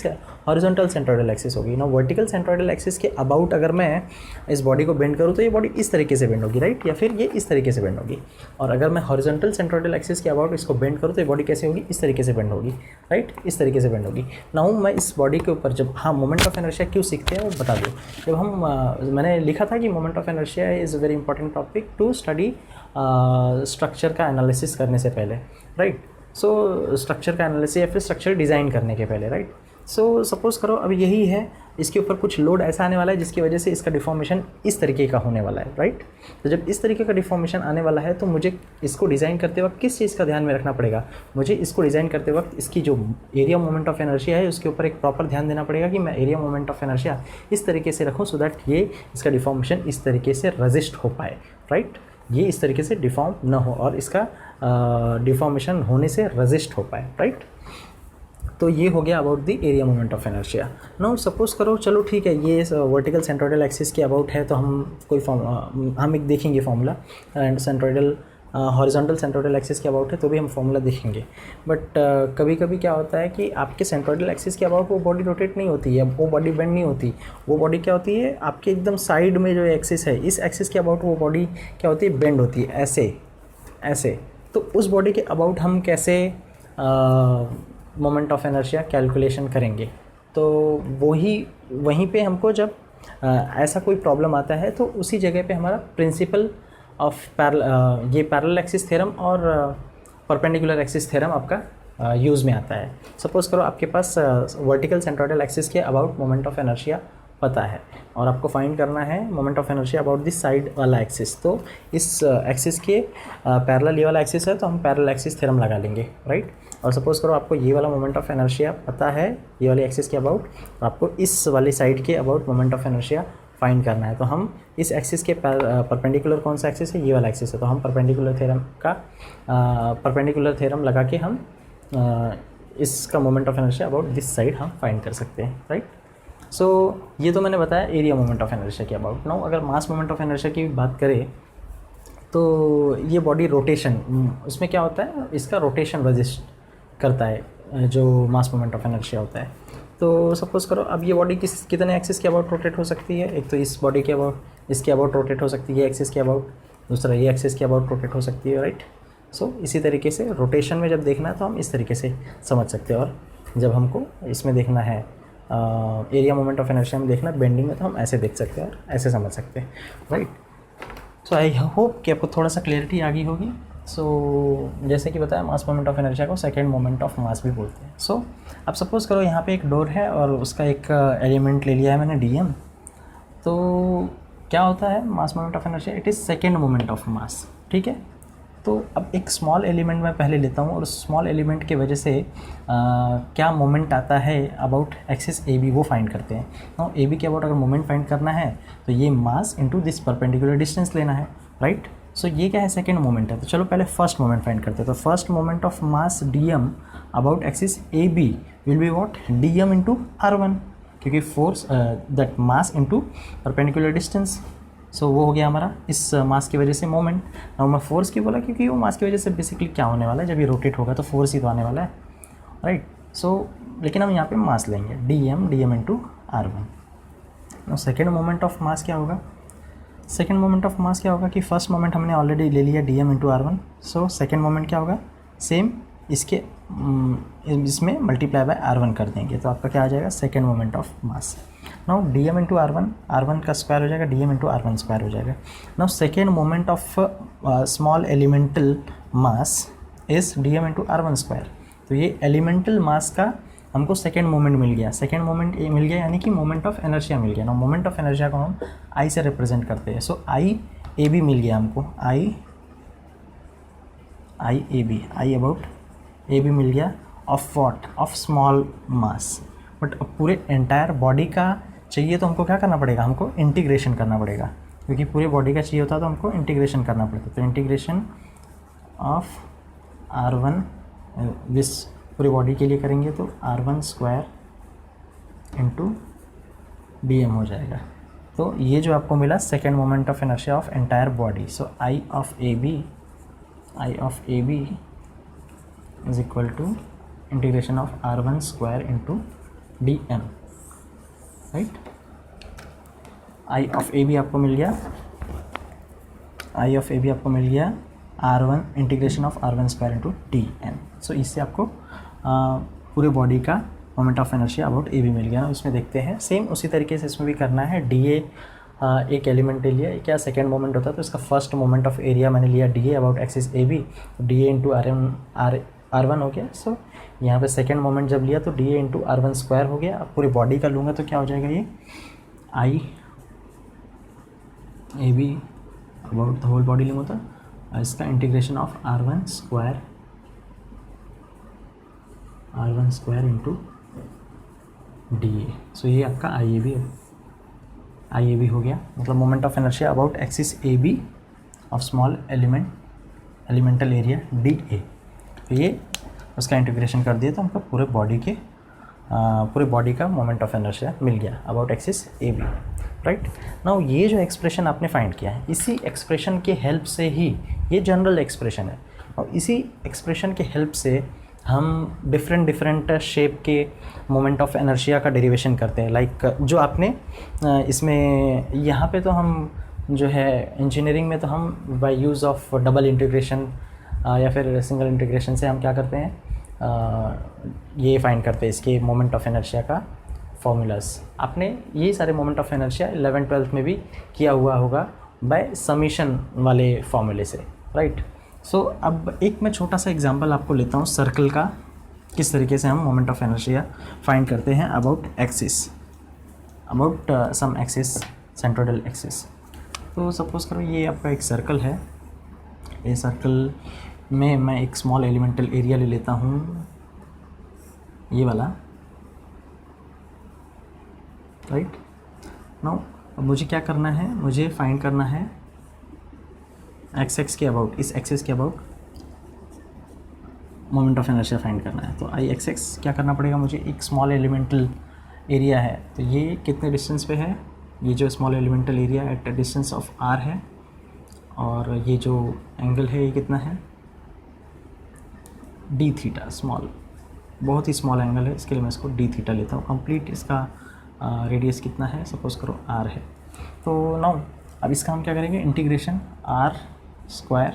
हॉरिजॉन्टल सेंट्रोइडल एक्सिस हो गई। ना वर्टिकल सेंट्रोइडल एक्सिस के अबाउट अगर मैं इस बॉडी को बेंड करूँ तो ये बॉडी इस तरीके से बेंड होगी, राइट, या फिर ये इस तरीके से बेंड होगी। और अगर मैं हॉरिजॉन्टल सेंट्रोइडल एक्सिस के अबाउट इसको बेंड करूँ तो ये बॉडी कैसे होगी, इस तरीके से बेंड होगी, राइट, इस तरीके से बेंड होगी। नाउ मैं इस बॉडी के ऊपर जब मोमेंट ऑफ इनर्शिया क्यों सीखते हैं वो बता दूँ। जब हम मैंने लिखा था कि moment of inertia is very important topic to study structure का एनालिसिस करने से पहले, राइट। सो स्ट्रक्चर का एनालिसिस या फिर स्ट्रक्चर डिज़ाइन करने के पहले, राइट। सो सपोज़ करो अब यही है, इसके ऊपर कुछ लोड ऐसा आने वाला है जिसकी वजह से इसका डिफॉर्मेशन इस तरीके का होने वाला है, राइट। तो जब इस तरीके का डिफॉर्मेशन आने वाला है तो मुझे इसको डिज़ाइन करते वक्त किस चीज़ का ध्यान में रखना पड़ेगा, मुझे इसको डिज़ाइन करते वक्त इसकी जो एरिया मोमेंट ऑफ इनर्शिया है उसके ऊपर एक प्रॉपर ध्यान देना पड़ेगा कि मैं एरिया मोमेंट ऑफ इनर्शिया इस तरीके से रखूँ सो दैट ये इसका डिफॉर्मेशन इस तरीके से रजिस्ट हो पाए, राइट, ये इस तरीके से डिफॉर्म ना हो और इसका डिफॉर्मेशन होने से रजिस्ट हो पाए, राइट। तो ये हो गया about the area moment of inertia. Now suppose करो, चलो ठीक है, ये वर्टिकल सेंट्रोइडल एक्सिस के अबाउट है तो हम एक देखेंगे formula, and centroidal horizontal centroidal axis के अबाउट है तो भी हम फॉर्मूला देखेंगे। बट कभी कभी क्या होता है कि आपके सेंट्रोइडल एक्सिस के अबाउट वो बॉडी रोटेट नहीं होती है, वो बॉडी बेंड नहीं होती, वो बॉडी क्या होती है आपके एकदम साइड में जो एक्सिस है इस एक्सिस के अबाउट वो बॉडी क्या होती है, बेंड होती है, ऐसे ऐसे। तो उस बॉडी के अबाउट हम कैसे मोमेंट ऑफ इनर्शिया कैलकुलेशन करेंगे, तो वहीं पे हमको जब ऐसा कोई प्रॉब्लम आता है तो उसी जगह पे हमारा प्रिंसिपल ऑफ ये पैरेलल एक्सिस थ्योरम और परपेंडिकुलर एक्सिस थ्योरम आपका यूज़ में आता है। सपोज़ करो आपके पास वर्टिकल सेंट्रोइडल एक्सिस के अबाउट मोमेंट ऑफ इनर्शिया पता है और आपको फाइंड करना है moment of inertia about this side वाला एक्सिस। तो इस एक्सिस के पैरेलल ये वाला एक्सिस है तो हम पैरेलल एक्सिस थ्योरम लगा लेंगे, राइट। और सपोज करो आपको ये वाला मोमेंट ऑफ इनर्शिया पता है ये वाली एक्सिस के अबाउट, आपको इस वाली साइड के about moment of inertia find करना है। तो हम इस एक्सिस के परपेंडिकुलर कौन सा एक्सिस है, ये वाला एक्सिस है, तो हम परपेंडिकुलर थ्योरम लगा के हम इसका moment of inertia about this side हम फाइंड कर सकते हैं, राइट। सो ये तो मैंने बताया एरिया मोमेंट ऑफ इनर्शिया के अबाउट। नाउ अगर मास मोमेंट ऑफ इनर्शिया की बात करें तो ये बॉडी रोटेशन, उसमें क्या होता है, इसका रोटेशन रजिस्ट करता है जो मास मोमेंट ऑफ इनर्शिया होता है। तो सपोज करो अब ये बॉडी कितने एक्सिस के अबाउट रोटेट हो सकती है, एक तो इस बॉडी के अबाउट, इसके अबाउट रोटेट हो सकती है एक्सिस के अबाउट, दूसरा ये एक्सिस के अबाउट रोटेट हो सकती है, राइट। सो इसी तरीके से रोटेशन में जब देखना है तो हम इस तरीके से समझ सकते हैं, और जब हमको इसमें देखना है एरिया मोमेंट ऑफ इनर्शिया में देखना बेंडिंग में तो हम ऐसे देख सकते हैं और ऐसे समझ सकते हैं, राइट। सो आई होप कि आपको थोड़ा सा क्लियरिटी आ गई होगी। सो जैसे कि बताया मास मोमेंट ऑफ इनर्शिया को सेकेंड मोमेंट ऑफ मास भी बोलते हैं। सो अब सपोज़ करो यहाँ पे एक डोर है और उसका एक एलिमेंट ले लिया है मैंने डीएम, तो क्या होता है mass moment of inertia, it is second moment of मास, ठीक है। तो अब एक स्मॉल एलिमेंट मैं पहले लेता हूँ और उस स्मॉल एलिमेंट की वजह से क्या मोमेंट आता है अबाउट एक्सिस ए बी वो फाइंड करते हैं। तो ए बी के अबाउट अगर मोमेंट फाइंड करना है तो ये mass into this perpendicular distance लेना है, राइट। सो ये क्या है, सेकेंड मोमेंट है। तो चलो पहले फर्स्ट मोमेंट फाइंड करते हैं। तो first moment of mass D M about axis A B will be what, D M into R one, क्योंकि force that mass into perpendicular distance. So वो हो गया हमारा इस मास की वजह से मोमेंट। और मैं फोर्स क्यों बोला, क्योंकि वो मास की वजह से बेसिकली क्या होने वाला है, जब ये रोटेट होगा तो फोर्स ही तो आने वाला है, राइट। सो लेकिन हम यहाँ पे मास लेंगे D M into R one. Second moment of mass क्या होगा, सेकेंड मोमेंट ऑफ मास क्या होगा कि फर्स्ट मोमेंट हमने ऑलरेडी ले लिया D M into R one. So second moment क्या होगा, सेम इसके इसमें मल्टीप्लाई बाय आर वन कर देंगे तो आपका क्या आ जाएगा, second moment of mass. Now D M into R one का स्क्वायर हो जाएगा, D M into R one square हो जाएगा। Now second moment of small elemental mass is D M into R one square. तो ये elemental मास का हमको second moment मिल गया, सेकेंड मोमेंट ए मिल गया, यानी कि मोमेंट ऑफ एनर्शिया मिल गया ना। मोमेंट ऑफ एनर्शिया को हम आई से रिप्रेजेंट करते हैं। सो आई ए बी मिल गया हमको, I A B, I about A B मिल गया of what, of small mass. But अब पूरे एंटायर बॉडी का चाहिए तो हमको क्या करना पड़ेगा, हमको इंटीग्रेशन करना पड़ेगा, क्योंकि पूरे बॉडी का चाहिए होता है तो हमको इंटीग्रेशन करना पड़ता है। तो integration of R one this पूरी बॉडी के लिए करेंगे तो R one square into D M हो जाएगा। तो ये जो आपको मिला second moment of inertia of entire body. So I of A B is equal to integration of R one square into D M, right. I of A B आपको मिल गया, आई ऑफ ए बी आपको मिल गया R one integration of R one square into D M. So इससे आपको पूरे body का moment of inertia about A B मिल गया ना। इसमें देखते हैं सेम उसी तरीके से इसमें भी करना है। डी ए एक एलिमेंट ले लिया, क्या सेकेंड मोमेंट होता है तो इसका फर्स्ट मोमेंट ऑफ एरिया मैंने लिया D A about axis A B, D A into R one हो गया। सो यहाँ पे सेकेंड मोमेंट जब लिया तो D A into R one square हो गया। अब पूरी बॉडी का लूँगा तो क्या हो जाएगा, ये I A B about the whole body लूँगा तो इसका integration of R one square into D A. So ये आपका आई ए बी हो गया, मतलब moment of inertia about axis A B of small elemental area D A. तो ये उसका इंटीग्रेशन कर दिया तो हमको पूरे बॉडी का मोमेंट ऑफ इनर्शिया मिल गया about axis A B, right. Now ये जो एक्सप्रेशन आपने फाइंड किया है, इसी एक्सप्रेशन के हेल्प से ही, ये जनरल एक्सप्रेशन है और इसी एक्सप्रेशन के हेल्प से हम डिफरेंट शेप के मोमेंट ऑफ इनर्शिया का डेरिवेशन करते हैं। लाइक जो आपने इसमें यहाँ पे तो हम जो है इंजीनियरिंग में तो हम by use of double integration या फिर सिंगल इंटीग्रेशन से हम क्या करते हैं, ये फाइंड करते हैं इसके मोमेंट ऑफ इनर्शिया का फॉर्मूलाज। आपने ये सारे मोमेंट ऑफ इनर्शिया 11th-12th में भी किया हुआ होगा बाय समीशन वाले फॉर्मूले से, राइट। सो अब एक मैं छोटा सा एग्जांपल आपको लेता हूँ सर्कल का, किस तरीके से हम मोमेंट ऑफ इनर्शिया फाइंड करते हैं about axis about some axis, centroidal axis. तो सपोज़ करो ये आपका एक सर्कल है, ये सर्कल में मैं एक स्मॉल एलिमेंटल एरिया ले लेता हूँ, ये वाला, राइट। नाउ अब मुझे क्या करना है, मुझे फाइंड करना है एक्स के अबाउट, इस एक्सिस के about moment of inertia find करना है। तो आई एक्स क्या करना पड़ेगा मुझे, एक स्मॉल एलिमेंटल एरिया है, तो ये कितने डिस्टेंस पे है, ये जो small elemental area at a distance of R है, और ये जो एंगल है ये कितना है, डी थीटा, स्मॉल, बहुत ही स्मॉल एंगल है, इसके लिए मैं इसको डी थीटा लेता हूँ। कंप्लीट इसका रेडियस कितना है, सपोज़ करो आर है। तो नाउ अब इसका हम क्या करेंगे, इंटीग्रेशन आर स्क्वायर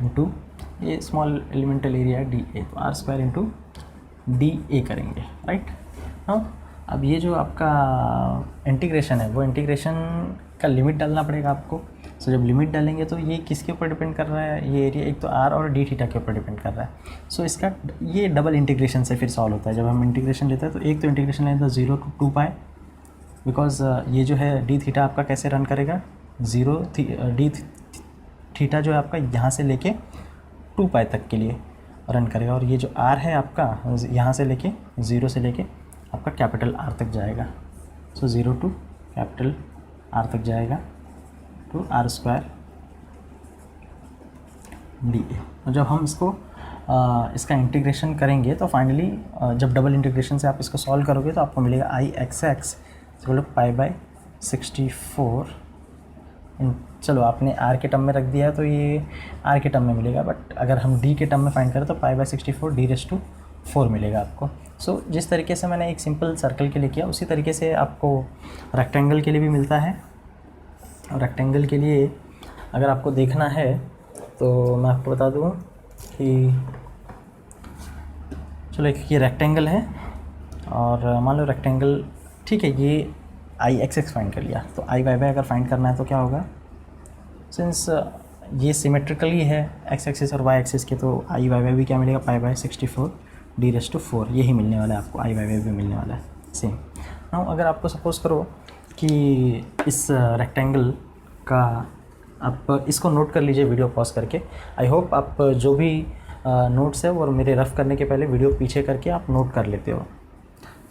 इंटू ये small elemental area D A, तो R square into D A करेंगे, राइट। नाउ अब ये जो आपका इंटीग्रेशन है वो इंटीग्रेशन का लिमिट डालना पड़ेगा आपको। सो जब लिमिट डालेंगे तो ये किसके ऊपर डिपेंड कर रहा है, ये एरिया एक तो आर और डी थीटा के ऊपर डिपेंड कर रहा है। सो इसका ये डबल इंटीग्रेशन से फिर सॉल्व होता है। जब हम इंटीग्रेशन लेते हैं तो एक तो इंटीग्रेशन लेते हैं 0 to 2 पाई, बिकॉज ये जो है डी थीटा आपका कैसे रन करेगा, डी थीटा जो है आपका यहाँ से लेके 2 पाई तक के लिए रन करेगा, और ये जो आर है आपका यहाँ से लेके 0 से लेके आपका कैपिटल आर तक जाएगा। सो 0 to कैपिटल आर तक जाएगा to R square D A. और जब हम इसको इसका इंटीग्रेशन करेंगे तो फाइनली जब डबल इंटीग्रेशन से आप इसको सॉल्व करोगे तो आपको मिलेगा आई एक्स एक्स पाई बाई 64। चलो आपने आर के टर्म में रख दिया तो ये आर के टर्म में मिलेगा, बट अगर हम डी के टर्म में फाइंड करें तो pi by 64 D raise to 4 मिलेगा आपको। सो जिस तरीके से मैंने एक सिंपल सर्कल के लिए किया उसी तरीके से आपको रेक्टेंगल के लिए भी मिलता है। और रेक्टेंगल के लिए अगर आपको देखना है तो मैं आपको बता दूँ कि चलो एक ये रेक्टेंगल है, और मान लो रेक्टेंगल ठीक है, ये आई एक्स एक्स फाइंड कर लिया, तो आई वाई वाई अगर फाइंड करना है तो क्या होगा, सिंस ये सिमेट्रिकली है एक्स एक्सिस और वाई एक्सिस के, तो आई वाई वाई भी क्या मिलेगा, pi by 64 D raise to 4, यही मिलने वाला है आपको, आई वाई वाई भी मिलने वाला है सेम। नाउ अगर आपको सपोज़ करो कि इस रेक्टेंगल का आप इसको नोट कर लीजिए वीडियो पॉज करके। आई होप आप जो भी नोट्स है वो मेरे रफ़ करने के पहले वीडियो पीछे करके आप नोट कर लेते हो।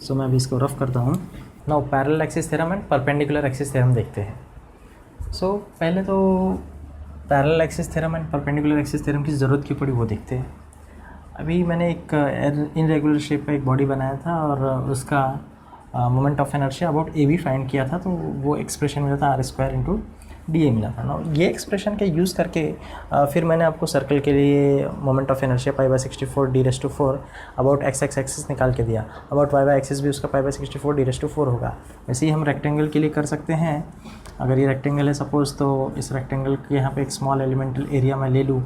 सो मैं अभी इसको रफ़ करता हूँ। Now parallel axis theorem and perpendicular axis theorem देखते हैं। सो पहले तो parallel axis theorem and perpendicular axis theorem की ज़रूरत क्यों पड़ी वो देखते हैं। अभी मैंने एक इनरेगुलर शेप का एक बॉडी बनाया था और उसका moment of inertia about A B find किया था, तो वो एक्सप्रेशन मिला था R square into D A मिला था ना। ये एक्सप्रेशन के यूज़ करके फिर मैंने आपको सर्कल के लिए moment of inertia pi by 64 D raise to 4 about X X axis निकाल के दिया, अबाउट वाई वाई एक्सिस भी उसका pi by 64 D raise to 4 होगा। वैसे ही हम रेक्टेंगल के लिए कर सकते हैं। अगर ये रेक्टेंगल है सपोज़, तो इस रेक्टेंगल के यहाँ पे एक स्मॉल एलिमेंटल एरिया मैं ले लूँ,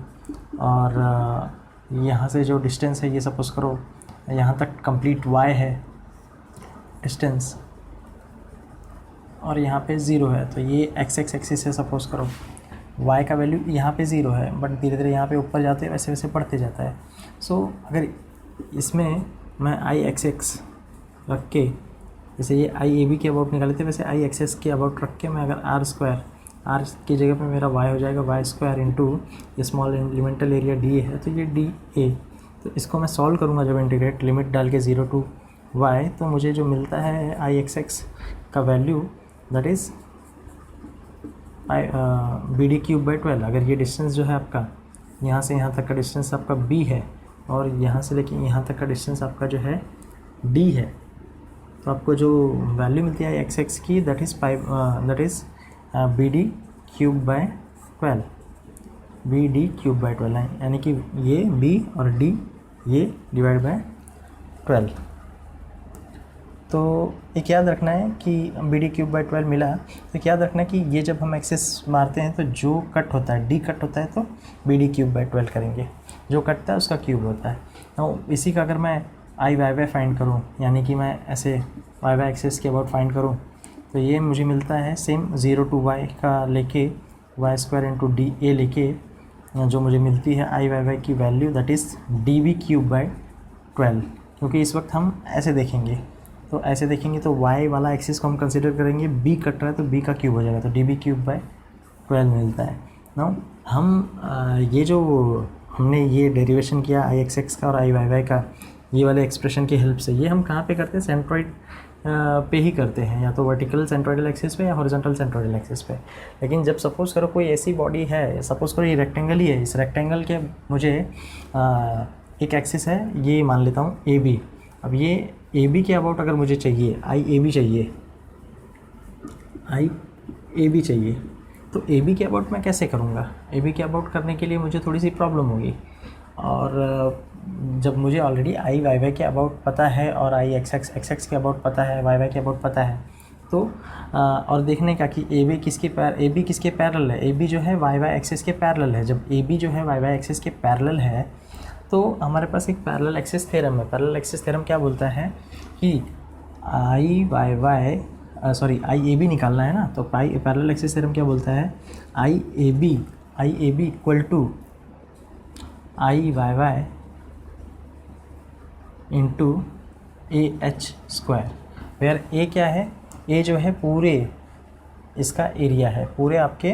और यहाँ से जो डिस्टेंस है ये सपोज़ करो यहाँ तक कंप्लीट y है डिस्टेंस, और यहाँ पे 0 है, तो ये एक्स एक्स एक्सिस है सपोज़ करो, y का वैल्यू यहाँ पे 0 है, बट धीरे धीरे यहाँ पे ऊपर जाते वैसे वैसे बढ़ते जाता है। सो अगर इसमें मैं आई एक्स एक्स रख के, जैसे ये आई ए बी के अबाउट निकाले थे, वैसे आई एक्स एक्स के अबाउट रख के मैं अगर आर स्क्वायर, आर की जगह पे मेरा y हो जाएगा वाई स्क्वायर इंटू ये स्मॉल एलिमेंटल एरिया डी है, तो ये डी ए, तो इसको मैं सॉल्व करूँगा जब इंटीग्रेट लिमिट डाल के 0 to y, तो मुझे जो मिलता है आई एक्स एक्स का value that is B D cube by 12। अगर ये डिस्टेंस जो है आपका यहाँ से यहाँ तक का डिस्टेंस आपका b है, और यहाँ से लेके यहाँ तक का डिस्टेंस आपका जो है d है, तो आपको जो वैल्यू मिलती है एक्स एक्स की that is B D cube by 12, B D cube by 12 है, यानी कि ये b और d ये डिवाइड बाय 12। तो एक याद रखना है कि बी डी क्यूब बाई 12 मिला, तो एक याद रखना है कि ये जब हम एक्सेस मारते हैं तो जो कट होता है, डी कट होता है, तो बी डी क्यूब बाई 12 करेंगे, जो कटता है उसका क्यूब होता है। तो इसी का अगर मैं आई वाई वाई फाइंड करूँ, यानी कि मैं ऐसे वाई वाई एक्सेस के अबाउट फाइंड करूँ, तो ये मुझे मिलता है सेम 0 to y का लेके Y square into D A लेके जो मुझे मिलती है आई वाई वाई की value that is D V cube by 12, क्योंकि इस वक्त हम ऐसे देखेंगे, तो ऐसे देखेंगे तो y वाला एक्सिस को हम कंसिडर करेंगे, b कट रहा है तो b का क्यूब हो जाएगा, तो db³/12 मिलता है। नाउ हम ये जो हमने ये डेरिवेशन किया आई एक्स एक्स का और आई वाई वाई का, ये वाले एक्सप्रेशन की हेल्प से, ये हम कहाँ पे करते हैं, सेंट्रॉइड पे ही करते हैं, या तो वर्टिकल सेंट्रोइडल एक्सिस पे या हॉरिजॉन्टल सेंट्रोइडल एक्सिस पे। लेकिन जब सपोज़ करो कोई ऐसी बॉडी है, सपोज़ करो ये रेक्टेंगल ही है, इस रेक्टेंगल के मुझे एक एक्सिस है, ये मान लेता हूँ ए बी। अब ये ए बी के अबाउट अगर मुझे चाहिए, आई ए बी चाहिए, तो ए बी के अबाउट मैं कैसे करूँगा? ए बी के अबाउट करने के लिए मुझे थोड़ी सी प्रॉब्लम होगी, और जब मुझे ऑलरेडी आई वाई वाई के अबाउट पता है और आई एक्स एक्स के अबाउट पता है, वाई वाई के अबाउट पता है, तो और देखने का कि ए बी किसके पैरेलल है, ए बी जो है वाई वाई एक्सिस के पैरेलल है। जब ए बी जो है वाई वाई एक्सिस के पैरेलल है तो हमारे पास एक पैरेलल एक्सिस थ्योरम है। पैरेलल एक्सिस थ्योरम क्या बोलता है कि आई ए बी निकालना है ना, तो पैरेलल एक्सिस थ्योरम क्या बोलता है, I A B equal to I Y Y into A H square, where A क्या है, ए जो है पूरे इसका एरिया है, पूरे आपके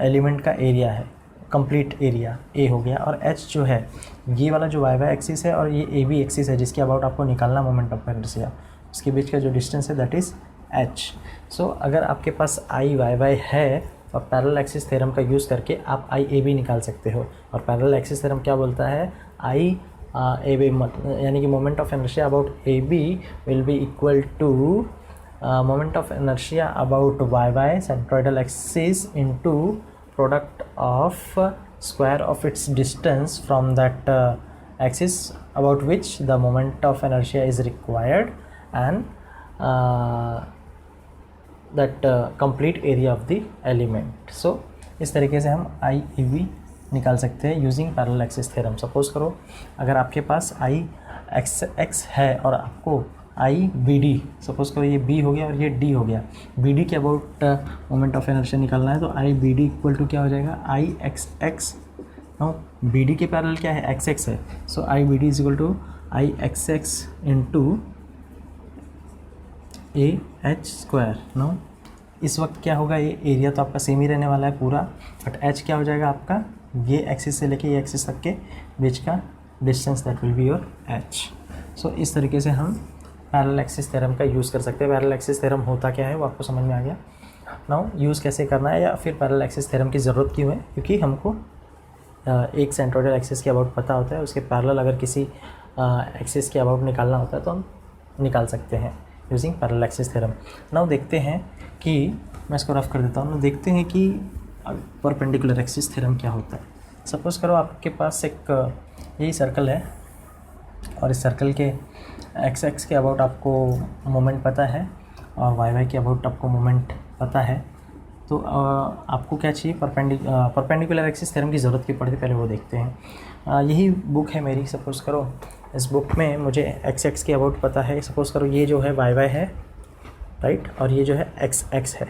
एलिमेंट का एरिया है, कंप्लीट एरिया ए हो गया, और एच जो है ये वाला जो वाई वाई एक्सिस है और ये ए बी एक्सिस है जिसके अबाउट आपको निकालना मोमेंट ऑफ इनर्शिया, उसके बीच का जो डिस्टेंस है दैट इज़ एच। सो अगर आपके पास आई वाई वाई है तो पैरेलल एक्सिस थ्योरम का यूज़ करके आप आई ए बी निकाल सकते हो। और पैरेलल एक्सिस थ्योरम क्या बोलता है, आई ए बी यानी कि moment of inertia about A B will be equal to moment of inertia about Y Y centroidal axis into product of square of its distance from that axis about which the moment of inertia is required and that complete area of the element. So इस तरीके से हम आई A B निकाल सकते हैं using parallel axis theorem. Suppose करो अगर आपके पास आई एक्स एक्स है और आपको आई बी डी, सपोज़ करो ये बी हो गया और ये डी हो गया, बी डी के अबाउट मोमेंट ऑफ इनर्शिया निकालना है, तो I B D equal to क्या हो जाएगा, I X X. B D के पैरेलल क्या है, एक्स एक्स है, so I B D is equal to I X X into A H square. No इस वक्त क्या होगा, ये एरिया तो आपका सेम ही रहने वाला है पूरा, बट एच क्या हो जाएगा आपका, ये एक्सिस से लेके ये एक्सिस तक के बीच का distance, that will be your H. So इस तरीके से हम पैरेलल एक्सिस थ्योरम का यूज़ कर सकते हैं। पैरेलल एक्सिस थ्योरम होता क्या है वो आपको समझ में आ गया। नाउ यूज़ कैसे करना है, या फिर पैरेलल एक्सिस थ्योरम की ज़रूरत क्यों है, क्योंकि हमको एक सेंट्रोइडल एक्सिस के अबाउट पता होता है, उसके पैरेलल अगर किसी एक्सिस के अबाउट निकालना होता है तो हम निकाल सकते हैं using parallel axis theorem. Now देखते हैं कि, मैं इसको रफ कर देता हूँ, देखते हैं कि परपेंडिकुलर एक्सिस थ्योरम क्या होता है। सपोज़ करो आपके पास एक यही सर्कल है और इस सर्कल के एक्स एक्स के अबाउट आपको मोमेंट पता है और वाई वाई के अबाउट आपको मोमेंट पता है, तो आपको क्या चाहिए, परपेंडिकुलर एक्सिस थ्योरम की ज़रूरत क्यों पड़ती है, पहले वो देखते हैं। यही बुक है मेरी, सपोज़ करो इस बुक में मुझे एक्स एक्स के अबाउट पता है, सपोज़ करो ये जो है वाई वाई है, राइट, और ये जो है एक्स एक्स है,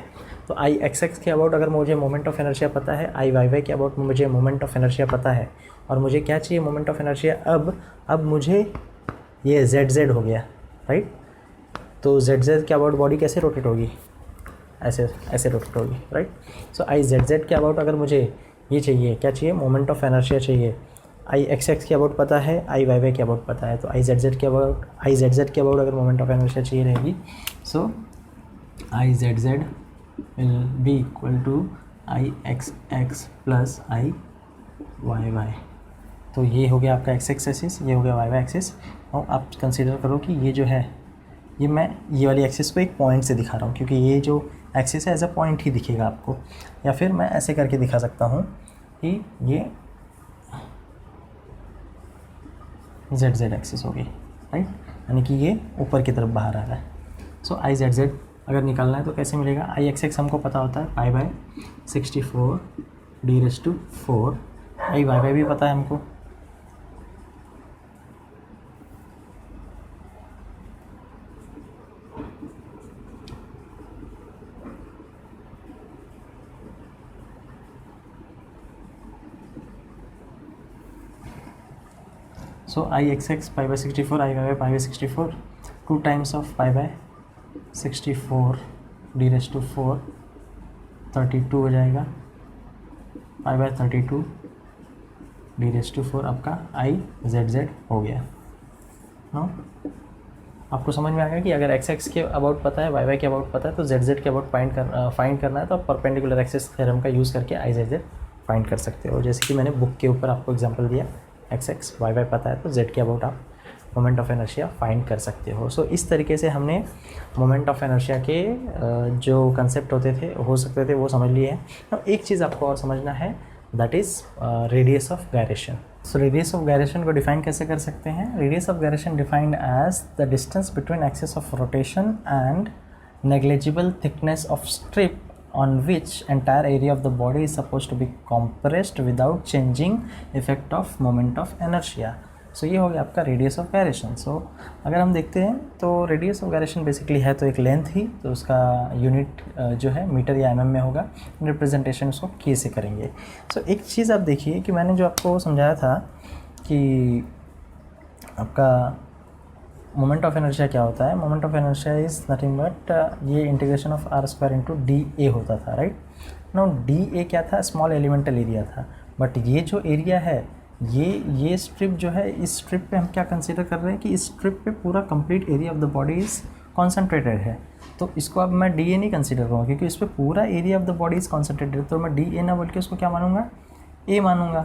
तो आई एक्स एक्स के अबाउट अगर मुझे मोमेंट ऑफ इनर्शिया पता है, आई वाई वाई के अबाउट मुझे मोमेंट ऑफ इनर्शिया पता है, और मुझे क्या चाहिए, मोमेंट ऑफ इनर्शिया। अब मुझे ये जेड जेड हो गया, राइट, तो जेड जेड के अबाउट बॉडी कैसे रोटेट होगी, ऐसे रोटेट होगी, right. So I Z Z के अबाउट अगर मुझे ये चाहिए, क्या चाहिए, मोमेंट ऑफ इनर्शिया चाहिए, आई एक्स एक्स के अबाउट पता है, आई वाई वाई के अबाउट पता है, तो आई जेड जेड के अबाउट अगर मोमेंट ऑफ इनर्शिया चाहिए रहेगी, so I Z Z will be equal to I X X plus I Y Y. तो ये हो गया आपका एक्स एक्स एक्सिस, ये हो गया वाई वाई एक्सिस। और आप कंसिडर करो कि ये जो है, ये मैं ये वाली एक्सिस को एक पॉइंट से दिखा रहा हूँ, क्योंकि ये जो एक्सिस है एज अ पॉइंट ही दिखेगा आपको, या फिर मैं ऐसे करके दिखा सकता हूँ कि ये जेड जेड एक्सिस होगी, राइट, यानी कि ये ऊपर की तरफ बाहर आ रहा है। सो आई जेड जेड अगर निकालना है तो कैसे मिलेगा, आई एक्स एक्स हमको पता होता है pi by 64 d⁴, I Y Y भी पता है हमको, so I X X pi by 64, I Y Y pi by 64, 2 times of pi by 64 D raise to 4 32 हो जाएगा, pi by 32 D raise to 4 आपका आई जेड जेड हो गया। No, आपको समझ में आ गया कि अगर एक्स एक्स के अबाउट पता है, वाई वाई के अबाउट पता है, तो जेड जेड के अबाउट फाइंड करना है तो आप परपेंडिकुलर एक्सिस थ्योरम का यूज़ करके आई जेड जेड फाइंड कर सकते हो। जैसे कि मैंने बुक के ऊपर आपको एग्जांपल दिया, एक्स एक्स वाई वाई पता है तो जेड के अबाउट आप मोमेंट ऑफ इनर्शिया फाइंड कर सकते हो। सो इस तरीके से हमने मोमेंट ऑफ इनर्शिया के जो कंसेप्ट होते थे हो सकते थे वो समझ लिए हैं। अब एक चीज़ आपको और समझना है, that is radius of gyration. So radius of gyration को डिफाइन कैसे कर सकते हैं? Radius of gyration defined as the distance between axis of rotation and negligible thickness of strip on which entire area of the body is supposed to be compressed without changing effect of moment of inertia. So ये हो गया आपका radius of gyration. सो अगर हम देखते हैं तो radius of gyration basically है तो एक लेंथ ही, तो उसका यूनिट जो है मीटर या एमएम में होगा, रिप्रेजेंटेशन उसको के से करेंगे। सो एक चीज़ आप देखिए कि मैंने जो आपको समझाया था कि आपका मोमेंट ऑफ इनर्शिया क्या होता है। Moment of inertia is nothing but ये integration of R square into D A होता था, राइट। नाउ डी ए क्या था? स्मॉल एलिमेंटल एरिया था, बट ये जो एरिया है ये स्ट्रिप जो है, इस स्ट्रिप पे हम क्या कंसीडर कर रहे हैं कि इस स्ट्रिप पे पूरा complete area of the body is concentrated है। तो इसको अब मैं डी ए नहीं कंसीडर करूँगा क्योंकि इस पर पूरा area of the body is concentrated, तो मैं डी ए ना बोल के उसको क्या मानूंगा? ए मानूंगा,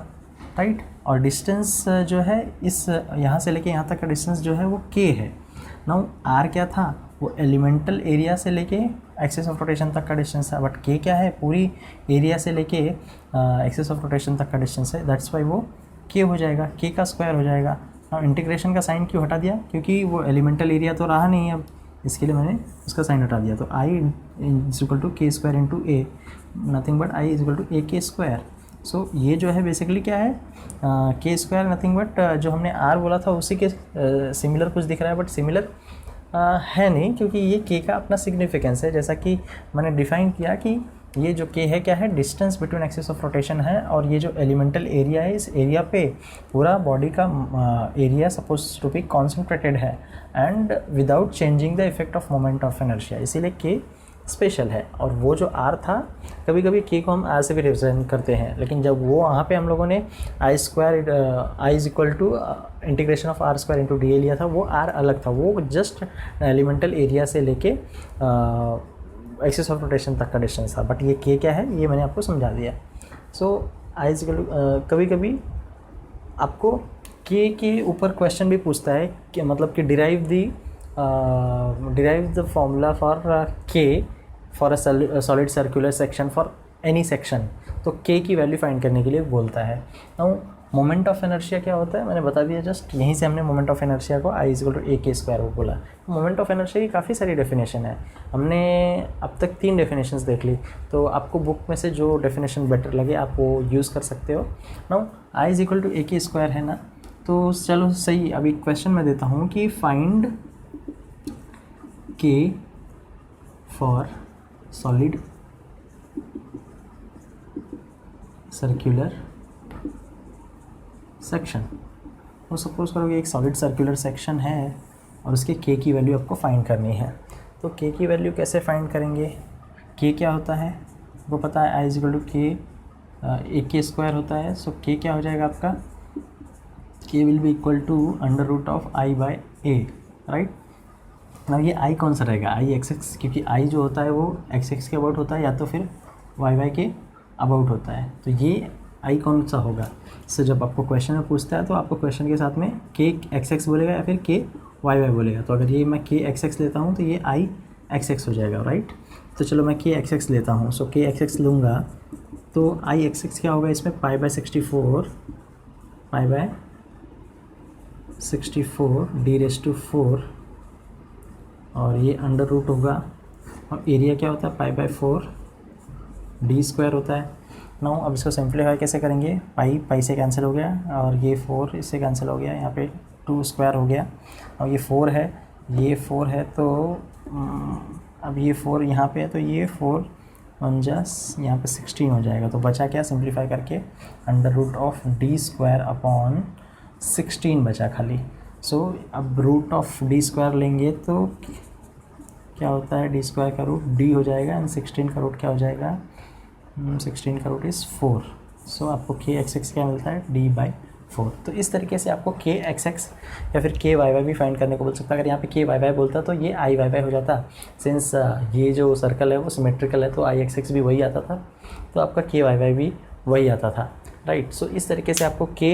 राइट। और डिस्टेंस जो है इस यहाँ से लेके यहाँ तक का डिस्टेंस जो है वो के है। नाउ आर क्या था? वो एलिमेंटल एरिया से लेके एक्सिस ऑफ रोटेशन तक का डिस्टेंस था, बट के क्या है? पूरी एरिया से लेके एक्सिस ऑफ रोटेशन तक का डिस्टेंस है, दैट्स वाई वो के हो जाएगा, के का स्क्वायर हो जाएगा। नाउ इंटीग्रेशन का साइन क्यों हटा दिया? क्योंकि वो एलिमेंटल एरिया तो रहा नहीं है, अब इसके लिए मैंने उसका साइन हटा दिया। तो I is equal to K square into A, nothing but I is equal to A K square. सो ये जो है बेसिकली क्या है? के स्क्वायर नथिंग बट जो हमने आर बोला था उसी के सिमिलर कुछ दिख रहा है, बट सिमिलर है नहीं क्योंकि ये के का अपना सिग्निफिकेंस है। जैसा कि मैंने डिफाइन किया कि ये जो के है क्या है? Distance between axis of rotation है, और ये जो एलिमेंटल एरिया है, इस एरिया पे पूरा बॉडी का area suppose to be concentrated है and without changing the effect of moment of inertia, इसीलिए के स्पेशल है। और वो जो आर था, कभी कभी के को हम आर से भी रिप्रेजेंट करते हैं, लेकिन जब वो वहाँ पे हम लोगों ने I square I is equal to integration of R square into D A लिया था, वो आर अलग था, वो जस्ट एलिमेंटल एरिया से लेके एक्सिस ऑफ रोटेशन तक का डिस्टेंस था। बट ये के क्या है ये मैंने आपको समझा दिया। सो आई इज इक्वल टू कभी कभी आपको के ऊपर क्वेश्चन भी पूछता है कि मतलब कि डिराइव द फॉर्मूला फॉर के for a solid circular section for any section, तो के की वैल्यू फाइंड करने के लिए बोलता है। नाउ मोमेंट ऑफ इनर्शिया क्या होता है मैंने बता दिया, जस्ट यहीं से हमने मोमेंट ऑफ इनर्शिया को आई is equal to A K square वो बोला। मोमेंट ऑफ इनर्शिया की काफ़ी सारी डेफिनेशन है, हमने अब तक 3 डेफिनेशंस देख ली, तो आपको बुक में से जो डेफिनेशन बेटर लगे आप वो यूज़ कर सकते हो। Now I is equal to A K square है ना, तो चलो सही, अभी क्वेश्चन मैं देता हूँ कि फाइंड के फॉर सॉलिड सर्कुलर सेक्शन। वो सपोज करोगे एक सॉलिड सर्कुलर सेक्शन है और उसके के की वैल्यू आपको फाइंड करनी है, तो के की वैल्यू कैसे फाइंड करेंगे? के क्या होता है वो पता है, आई इज इक्वल टू के ए के स्क्वायर होता है। सो के क्या हो जाएगा आपका? K will be equal to under root of I by A, right. अब ये आई कौन सा रहेगा? आई एक्स एक्स, क्योंकि आई जो होता है वो एक्स एक्स के अबाउट होता है या तो फिर वाई वाई के अबाउट होता है, तो ये आई कौन सा होगा? सो जब आपको क्वेश्चन में पूछता है तो आपको क्वेश्चन के साथ में के एक्स एक्स बोलेगा या फिर के वाई वाई बोलेगा। तो अगर ये मैं के एक्स एक्स लेता हूँ तो ये आई एक्स एक्स हो जाएगा, राइट। तो चलो मैं के एक्स एक्स लेता हूँ, सो के एक्स एक्स लूँगा तो आई एक्स एक्स क्या होगा इसमें? Pi by 64 D raise to 4, और ये अंडर रूट होगा, और एरिया क्या होता है? पाई बाय 4 डी स्क्वायर होता है। नाउ अब इसको सिंप्लीफाई कैसे करेंगे? पाई से कैंसिल हो गया, और ये 4 इससे कैंसिल हो गया, यहाँ पे 2 स्क्वायर हो गया, और ये 4 है, ये 4 है, तो अब ये 4 यहाँ पे है, तो ये 4 यहाँ पे 16 हो जाएगा। तो बचा क्या सिंप्लीफाई करके? Under root of D square upon 16 बचा खाली। सो अब रूट ऑफ डी स्क्वायर लेंगे तो क्या होता है, डी स्क्वायर का रूट डी हो जाएगा एंड 16 का रूट क्या हो जाएगा, 16 का रूट इज़ 4। सो आपको के एक्स एक्स क्या मिलता है, डी बाई 4। तो इस तरीके से आपको के एक्स एक्स या फिर के वाई वाई भी फाइंड करने को बोल सकता है। अगर यहाँ पे के वाई वाई बोलता तो ये आई वाई वाई हो जाता, सिंस ये जो सर्कल है वो सिमेट्रिकल है तो आई एक्स एक्स भी वही आता था, तो आपका के वाई वाई भी वही आता था, राइट। सो इस तरीके से आपको के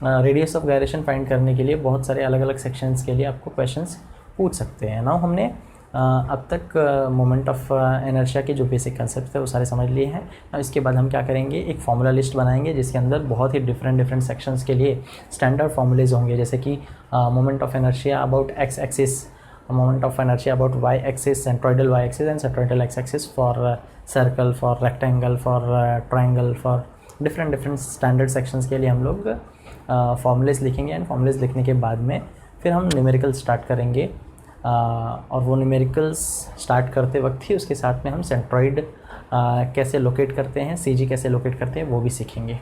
रेडियस ऑफ गायरेशन फाइंड करने के लिए बहुत सारे अलग अलग सेक्शंस के लिए आपको क्वेश्चंस पूछ सकते हैं। नाउ हमने अब तक मोमेंट ऑफ इनर्शिया के जो बेसिक कंसेप्ट थे वो सारे समझ लिए हैं। अब इसके बाद हम क्या करेंगे, एक फार्मूला लिस्ट बनाएंगे जिसके अंदर बहुत ही डिफरेंट सेक्शंस के लिए स्टैंडर्ड फार्मूलेज होंगे, जैसे कि moment of inertia about X axis, moment of inertia about Y axis, centroidal Y axis and centroidal X axis for circle, for rectangle, for triangle, for different standard sections के लिए हम लोग फार्मूलेज लिखेंगे। एंड फार्मूलेज लिखने के बाद में फिर हम न्यूमेरिकल स्टार्ट करेंगे, और वो न्यूमेरिकल्स स्टार्ट करते वक्त ही उसके साथ में हम सेंट्रॉइड कैसे लोकेट करते हैं, सीजी कैसे लोकेट करते हैं वो भी सीखेंगे।